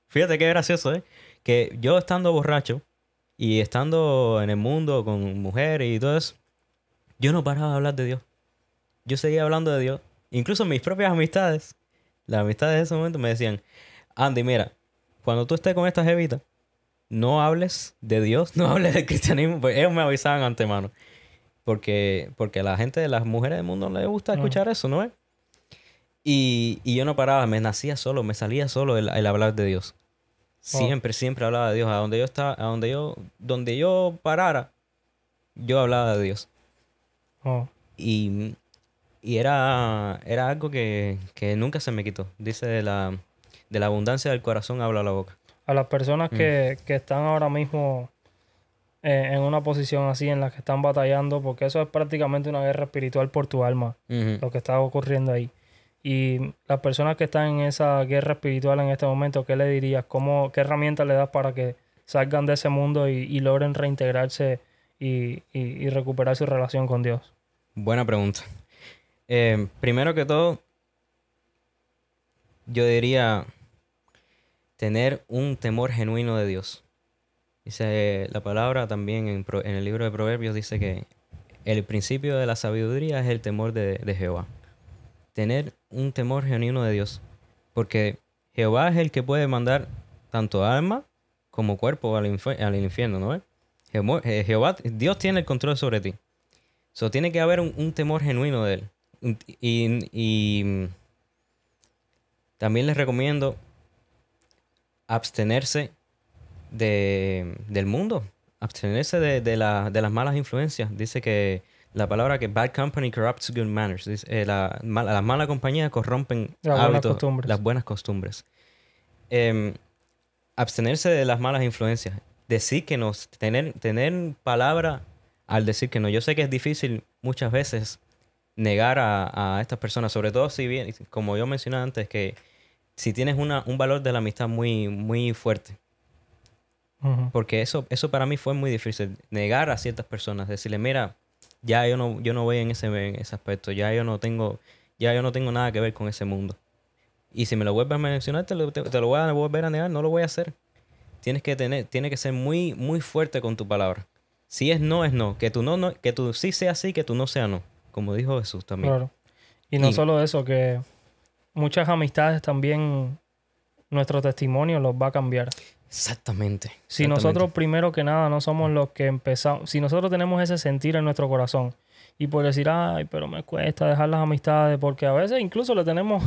Fíjate qué gracioso, ¿eh? Que yo estando borracho y estando en el mundo con mujeres y todo eso, yo no paraba de hablar de Dios. Yo seguía hablando de Dios. Incluso mis propias amistades, las amistades de ese momento me decían, Andy, mira, cuando tú estés con esta jevita, no hables de Dios, no hables del cristianismo, pues ellos me avisaban antemano. Porque a la gente de las mujeres del mundo no les gusta Mm. escuchar eso, ¿no es? Y yo no paraba, me salía solo el hablar de Dios. Oh, Siempre hablaba de Dios. A donde yo estaba, donde yo parara, yo hablaba de Dios. oh. Y, era algo que nunca se me quitó. Dice de la abundancia del corazón habla la boca. A las personas Mm. que están ahora mismo en una posición así en la que están batallando, porque eso es prácticamente una guerra espiritual por tu alma, Ujú. lo que está ocurriendo ahí. Y las personas que están en esa guerra espiritual en este momento, ¿qué le dirías? ¿Qué herramientas le das para que salgan de ese mundo y logren reintegrarse y recuperar su relación con Dios? Buena pregunta. Primero que todo, yo diría tener un temor genuino de Dios. Dice la palabra también en el libro de Proverbios, dice que el principio de la sabiduría es el temor de Jehová. Tener un temor genuino de Dios. Porque Jehová es el que puede mandar tanto alma como cuerpo al infierno, ¿no ves? Jehová, Dios tiene el control sobre ti. So, tiene que haber un temor genuino de él. Y también les recomiendo abstenerse del mundo, abstenerse de las malas influencias. Dice que la palabra que bad company corrupts good manners. Dice, las malas compañías corrompen Las buenas hábitos, las costumbres. buenas costumbres. Em, Abstenerse de las malas influencias. Decir que no, tener palabra al decir que no. Yo sé que es difícil muchas veces negar a estas personas, sobre todo si bien, como yo mencioné antes, que si tienes un valor de la amistad muy, muy fuerte. Ujú. Porque eso para mí fue muy difícil. Negar a ciertas personas, decirle, mira, ya yo no voy en ese aspecto, ya yo no tengo nada que ver con ese mundo. Y si me lo vuelves a mencionar, te lo voy a volver a negar, no lo voy a hacer. Tiene que ser muy, muy fuerte con tu palabra. Si es no, es no. Que tú no, que tú sí sea sí, que tú no sea no. Como dijo Jesús también. Claro. Y no Y solo eso, que muchas amistades también nuestro testimonio los va a cambiar. exactamente, Si exactamente. nosotros primero que nada no somos los que empezamos, si nosotros tenemos ese sentir en nuestro corazón y por decir, ay, pero me cuesta dejar las amistades, porque a veces incluso le tenemos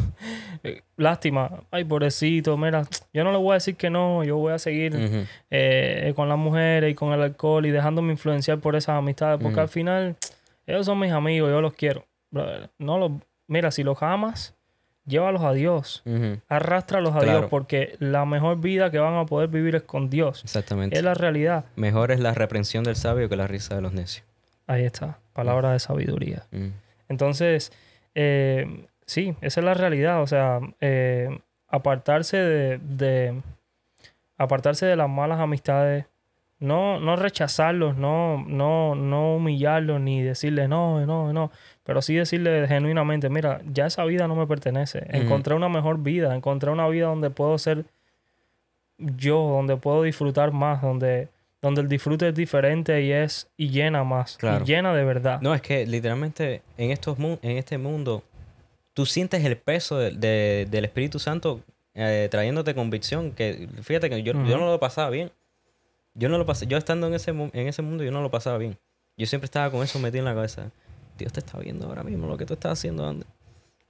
lástima, ay, pobrecito, mira, yo no le voy a decir que no, yo voy a seguir Ujú, con las mujeres y con el alcohol y dejándome influenciar por esas amistades, porque ujú, al final ellos son mis amigos, yo los quiero. Brother, no los, mira, si los amas, llévalos a Dios. ujú. Arrástralos a Dios Claro, porque la mejor vida que van a poder vivir es con Dios. Es exactamente. la realidad. Mejor es la reprensión del sabio que la risa de los necios. Ahí está, Mm, palabra de sabiduría. mm. Entonces, sí, esa es la realidad. O sea, apartarse apartarse de las malas amistades, no rechazarlos, no humillarlos, ni decirles no, no, no, pero sí decirles genuinamente, mira, ya esa vida no me pertenece. Ujú, Encontré una mejor vida, encontré una vida donde puedo ser yo, donde puedo disfrutar más, donde el disfrute es diferente y llena más, y claro. llena de verdad. No, es que literalmente en este mundo tú sientes el peso del Espíritu Santo trayéndote convicción. Que fíjate que yo Ujú. no lo pasaba bien. Yo no lo pasé, yo estando en ese mundo, yo no lo pasaba bien. Yo siempre estaba con eso metido en la cabeza. Dios te está viendo ahora mismo lo que tú estás haciendo antes.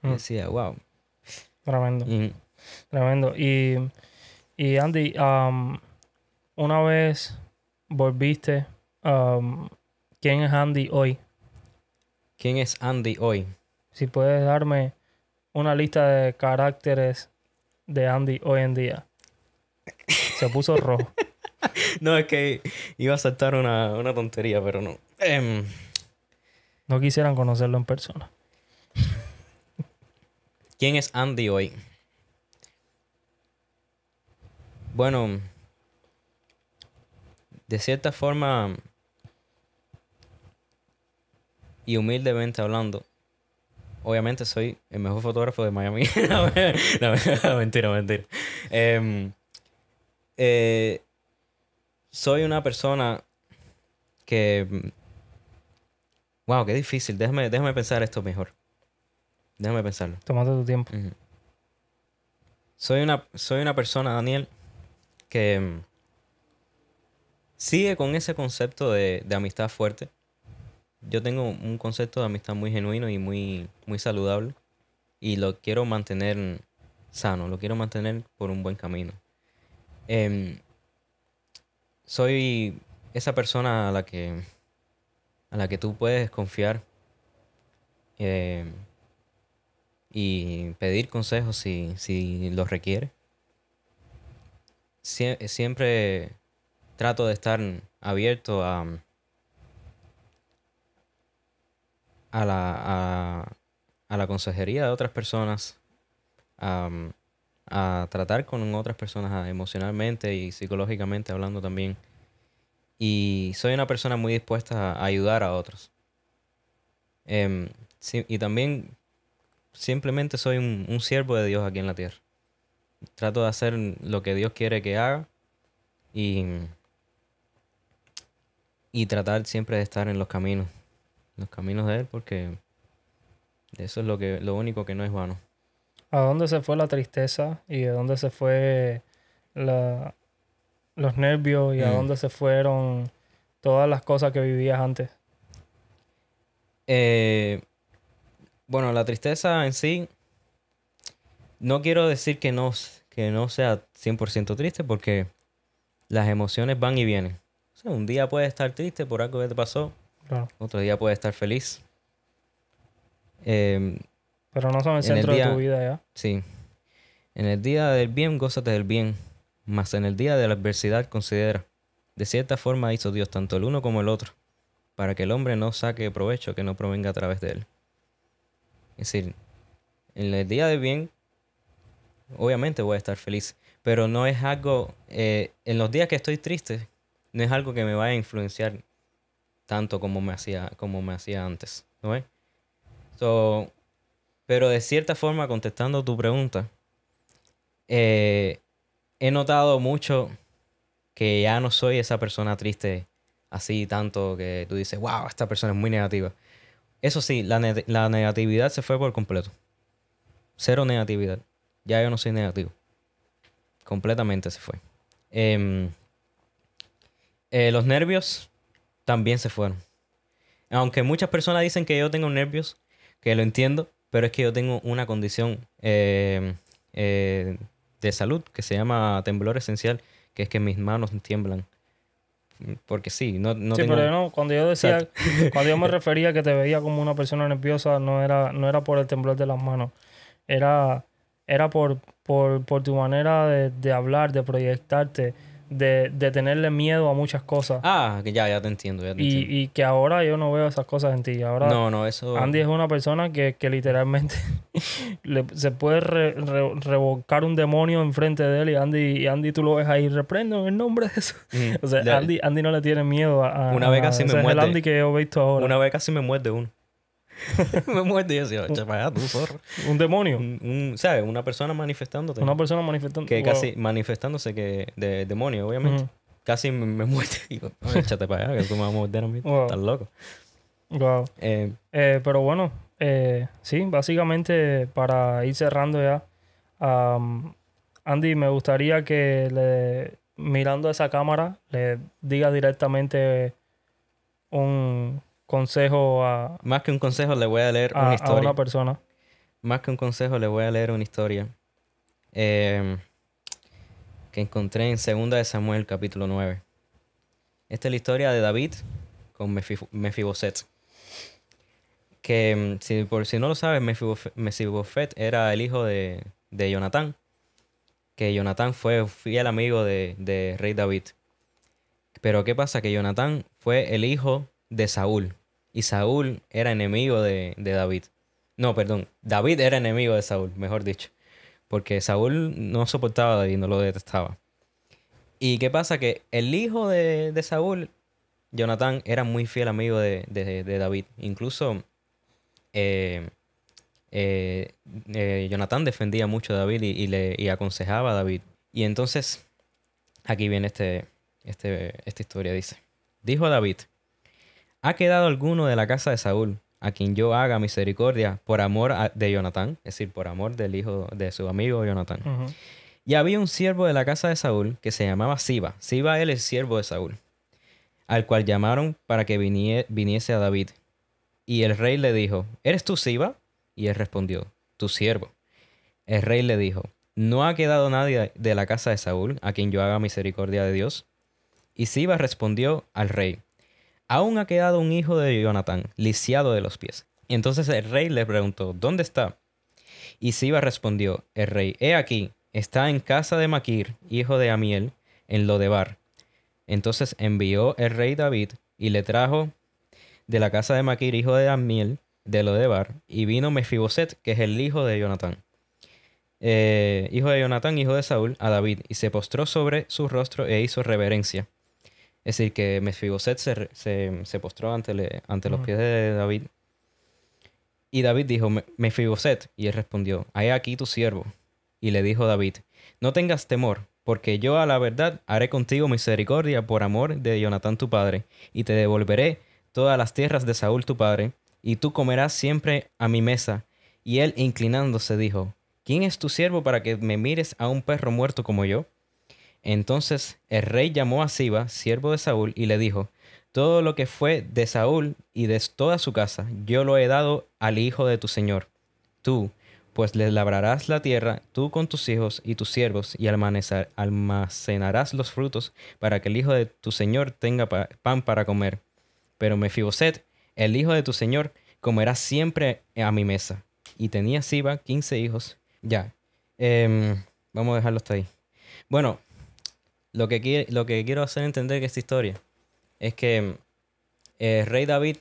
Y Mm, decía, wow. tremendo, Y, tremendo. Y Andy, una vez volviste, ¿quién es Andy hoy? ¿quién es Andy hoy? Si puedes darme una lista de caracteres de Andy hoy en día. Se puso rojo. No, es que iba a saltar una tontería, pero no. No quisieran conocerlo en persona. ¿Quién es Andy hoy? Bueno, de cierta forma y humildemente hablando, obviamente soy el mejor fotógrafo de Miami. No, no, mentira, mentira. Em, eh, Soy una persona que... Wow, qué difícil. Déjame pensar esto mejor. Déjame pensarlo. Tómate tu tiempo. Ujú. Soy una persona, Daniel, que sigue con ese concepto de amistad fuerte. Yo tengo un concepto de amistad muy genuino y muy, muy saludable. Y lo quiero mantener sano, lo quiero mantener por un buen camino. Em, Soy esa persona a la que tú puedes confiar em, y pedir consejos si los requiere. Siempre trato de estar abierto a la consejería de otras personas, a, a tratar con otras personas emocionalmente y psicológicamente hablando también. Y soy una persona muy dispuesta a ayudar a otros. Sí, y también simplemente soy un siervo de Dios aquí en la tierra. Trato de hacer lo que Dios quiere que haga y, y tratar siempre de estar en los caminos de Él, porque eso es lo único que no es vano. ¿A dónde se fue la tristeza y a dónde se fue la, los nervios y a Mm. dónde se fueron todas las cosas que vivías antes? Eh, bueno, la tristeza en sí, no quiero decir que no sea 100% triste, porque las emociones van y vienen. O sea, un día puedes estar triste por algo que te pasó, Claro. otro día puedes estar feliz. Em, Pero no son el en el centro de tu día, vida ya. sí, en el día del bien, gózate del bien, mas en el día de la adversidad considera. De cierta forma hizo Dios tanto el uno como el otro, para que el hombre no saque provecho que no provenga a través de él. Es decir, en el día del bien, obviamente voy a estar feliz, pero no es algo, en los días que estoy triste, no es algo que me vaya a influenciar tanto como me hacía antes, ¿no ves? So, pero de cierta forma, contestando tu pregunta, eh, he notado mucho que ya no soy esa persona triste así tanto que tú dices, wow, esta persona es muy negativa. Eso sí, la negatividad se fue por completo. Cero negatividad. Ya yo no soy negativo. Completamente se fue. Em, los nervios también se fueron. Aunque muchas personas dicen que yo tengo nervios, que lo entiendo, pero es que yo tengo una condición de salud que se llama temblor esencial, que es que mis manos tiemblan. Porque sí, no Sí, pero tengo... yo no, cuando yo Exacto. decía, cuando yo me refería a que te veía como una persona nerviosa, no era por el temblor de las manos. Era, era por tu manera de hablar, de proyectarte, de tenerle miedo a muchas cosas. Ah, que ya te entiendo, ya te entiendo. Y que ahora yo no veo esas cosas en ti. Ahora No, no, eso... Andy es una persona que literalmente se puede revocar un demonio enfrente de él y Andy tú lo ves ahí, reprendo en el nombre de eso. mm, O sea, le- Andy no le tiene miedo una a vez nada. casi me Ese es el muerde. Andy que yo he visto ahora. Una vez casi me muerde uno. Me muerde y yo decía, echa para allá, tú, zorro. Un demonio. ¿Sabes? Una persona manifestándote. Una persona manifestando. Que Wow. casi manifestándose que de demonio, obviamente. Ujú. Casi me muerde. Y digo, "No, échate para allá, que tú me vas a morder a mí. Wow. Estás loco. Wow. Eh, Pero bueno, sí, básicamente para ir cerrando ya, Andy, me gustaría que mirando a esa cámara le digas directamente un consejo más que un consejo, le voy a leer una a historia. una persona. Más que un consejo, le voy a leer una historia eh, que encontré en 2 de Samuel, capítulo 9. Esta es la historia de David con Mefiboset. Que por si no lo sabes, Mefiboset era el hijo de Jonatán. Que Jonatán fue fiel amigo de rey David. Pero ¿qué pasa? Que Jonatán fue el hijo de Saúl. Y Saúl era enemigo de David. No, perdón. David era enemigo de Saúl, mejor dicho. Porque Saúl no soportaba a David, no lo detestaba. ¿Y qué pasa? Que el hijo de Saúl, Jonatán, era muy fiel amigo de David. Incluso eh, Jonatán defendía mucho a David y aconsejaba a David. Y entonces, aquí viene esta historia, dice. Dijo David, ¿ha quedado alguno de la casa de Saúl a quien yo haga misericordia por amor de Jonatán? Es decir, por amor del hijo de su amigo Jonatán. Ujú. Y había un siervo de la casa de Saúl que se llamaba Siba. Siba él es siervo de Saúl, al cual llamaron para que viniese a David. Y el rey le dijo, ¿eres tú Siba? Y él respondió, tu siervo. El rey le dijo, ¿no ha quedado nadie de la casa de Saúl a quien yo haga misericordia de Dios? Y Siba respondió al rey, aún ha quedado un hijo de Jonatán, lisiado de los pies. Y entonces el rey le preguntó, ¿dónde está? Y Siba respondió, el rey, he aquí, está en casa de Maquir, hijo de Amiel, en Lodebar. Entonces envió el rey David y le trajo de la casa de Maquir, hijo de Amiel, de Lodebar, y vino Mefiboset, que es el hijo de Jonatán. Hijo de Jonatán, hijo de Saúl, a David, y se postró sobre su rostro e hizo reverencia. Es decir, que Mefiboset se postró ante los pies de David. Y David dijo, Mefiboset, y él respondió, he aquí tu siervo. Y le dijo David, no tengas temor, porque yo a la verdad haré contigo misericordia por amor de Jonatán tu padre, y te devolveré todas las tierras de Saúl tu padre, y tú comerás siempre a mi mesa. Y él, inclinándose, dijo, ¿quién es tu siervo para que me mires a un perro muerto como yo? Entonces el rey llamó a Siba, siervo de Saúl, y le dijo, todo lo que fue de Saúl y de toda su casa, yo lo he dado al hijo de tu señor. Tú, pues le labrarás la tierra, tú con tus hijos y tus siervos, y almacenarás los frutos, para que el hijo de tu señor tenga pan para comer. Pero Mefiboset, el hijo de tu señor, comerá siempre a mi mesa. Y tenía Siba 15 hijos. Ya, vamos a dejarlo hasta ahí. Bueno, lo que quiero hacer entender de esta historia es que el rey David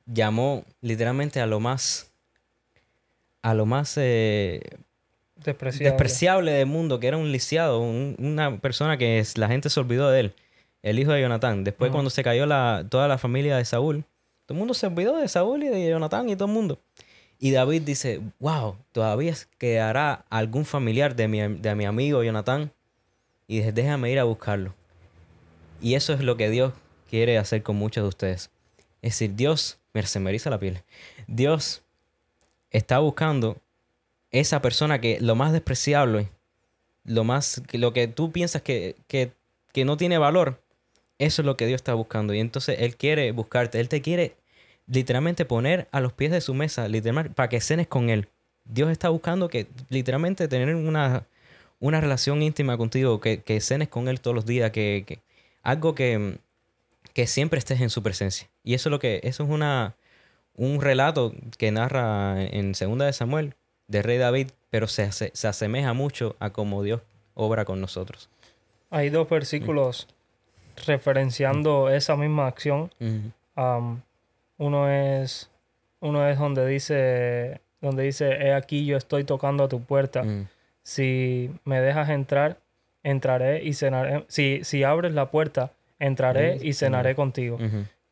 llamó literalmente a lo más despreciable del mundo, que era un lisiado, una persona que la gente se olvidó de él, el hijo de Jonatán. Después, cuando se cayó toda la familia de Saúl, todo el mundo se olvidó de Saúl y de Jonatán y todo el mundo. Y David dice, wow, todavía quedará algún familiar de mi amigo Jonatán. Y dice, déjame ir a buscarlo. Y eso es lo que Dios quiere hacer con muchos de ustedes. Es decir, Dios, se me eriza la piel. Dios está buscando esa persona que lo más despreciable, lo que tú piensas que no tiene valor, eso es lo que Dios está buscando. Y entonces Él quiere buscarte. Él te quiere literalmente poner a los pies de su mesa, literalmente, para que cenes con Él. Dios está buscando que literalmente tener una relación íntima contigo, que cenes con Él todos los días, algo que siempre estés en su presencia. Y eso es un relato que narra en 2 de Samuel, del rey David, pero se asemeja mucho a cómo Dios obra con nosotros. Hay 2 versículos referenciando esa misma acción. Uno es donde dice, he aquí yo estoy tocando a tu puerta. Si me dejas entrar, entraré y cenaré. Si abres la puerta, entraré y cenaré contigo.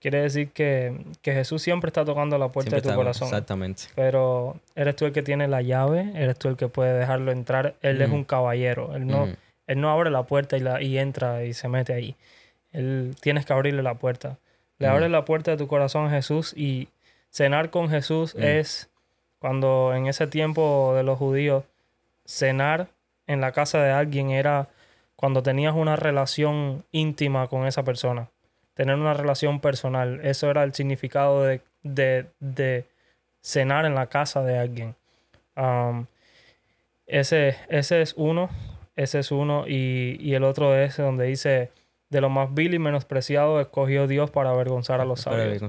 Quiere decir que Jesús siempre está tocando la puerta de tu corazón. Exactamente. Pero eres tú el que tiene la llave, eres tú el que puede dejarlo entrar. Él es un caballero. Él no abre la puerta y entra y se mete ahí. Tienes que abrirle la puerta. Le abres la puerta de tu corazón a Jesús, y cenar con Jesús es cuando en ese tiempo de los judíos, cenar en la casa de alguien era cuando tenías una relación íntima con esa persona. Tener una relación personal. Eso era el significado de cenar en la casa de alguien. Ese es uno. Y el otro es donde dice, de lo más vil y menospreciado escogió Dios para avergonzar a los sabios.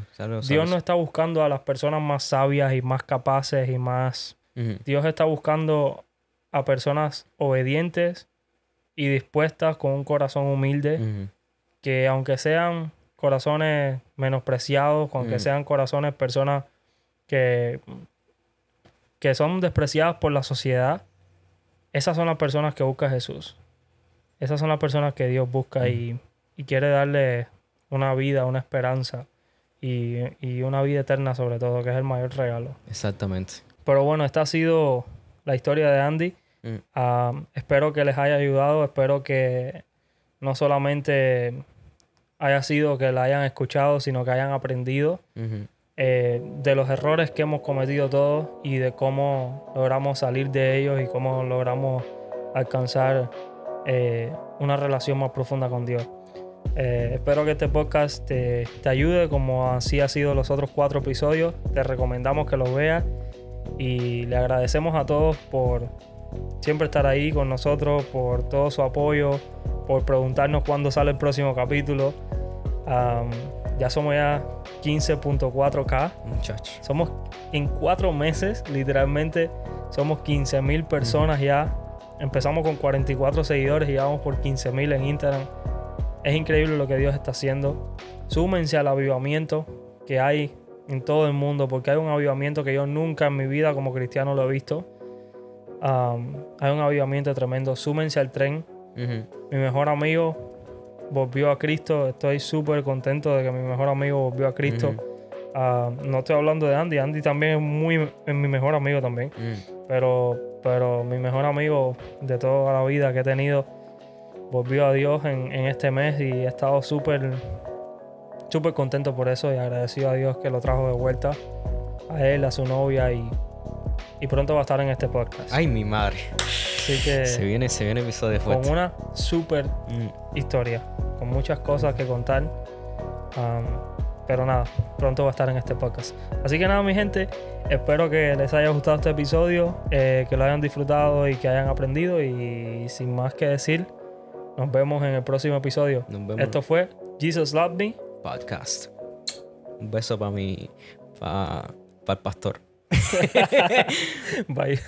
Dios no está buscando a las personas más sabias y más capaces y más... Dios está buscando a personas obedientes y dispuestas con un corazón humilde, que aunque sean corazones menospreciados, aunque sean corazones personas que son despreciadas por la sociedad, esas son las personas que busca Jesús. Esas son las personas que Dios busca y quiere darle una vida, una esperanza y una vida eterna sobre todo, que es el mayor regalo. Exactamente. Pero bueno, esta ha sido la historia de Andy. Espero que les haya ayudado. Espero que no solamente haya sido que la hayan escuchado, sino que hayan aprendido de los errores que hemos cometido todos y de cómo logramos salir de ellos y cómo logramos alcanzar una relación más profunda con Dios. Espero que este podcast te ayude como así ha sido los otros 4 episodios. Te recomendamos que los veas y le agradecemos a todos por siempre estar ahí con nosotros, por todo su apoyo, por preguntarnos cuándo sale el próximo capítulo. Ya somos 15.4K. Muchachos. Somos en 4 meses, literalmente, somos 15,000 personas ya. Empezamos con 44 seguidores y ya vamos por 15,000 en Instagram. Es increíble lo que Dios está haciendo. Súmense al avivamiento que hay en todo el mundo, porque hay un avivamiento que yo nunca en mi vida como cristiano lo he visto. Hay un avivamiento tremendo. Súmense al tren. Mi mejor amigo volvió a Cristo. Estoy súper contento de que mi mejor amigo volvió a Cristo. No estoy hablando de Andy. Andy también es mi mejor amigo también. Pero mi mejor amigo de toda la vida que he tenido volvió a Dios en este mes y he estado súper contento por eso y agradecido a Dios que lo trajo de vuelta a él, a su novia y pronto va a estar en este podcast. Ay, mi madre. Así que se viene episodio fuerte. Con una súper historia, con muchas cosas que contar. Pero nada, pronto va a estar en este podcast. Así que nada, mi gente, espero que les haya gustado este episodio, que lo hayan disfrutado y que hayan aprendido. Y sin más que decir, nos vemos en el próximo episodio. Nos vemos. Esto fue Jesus Love Me Podcast. Un beso para el pastor. Bye.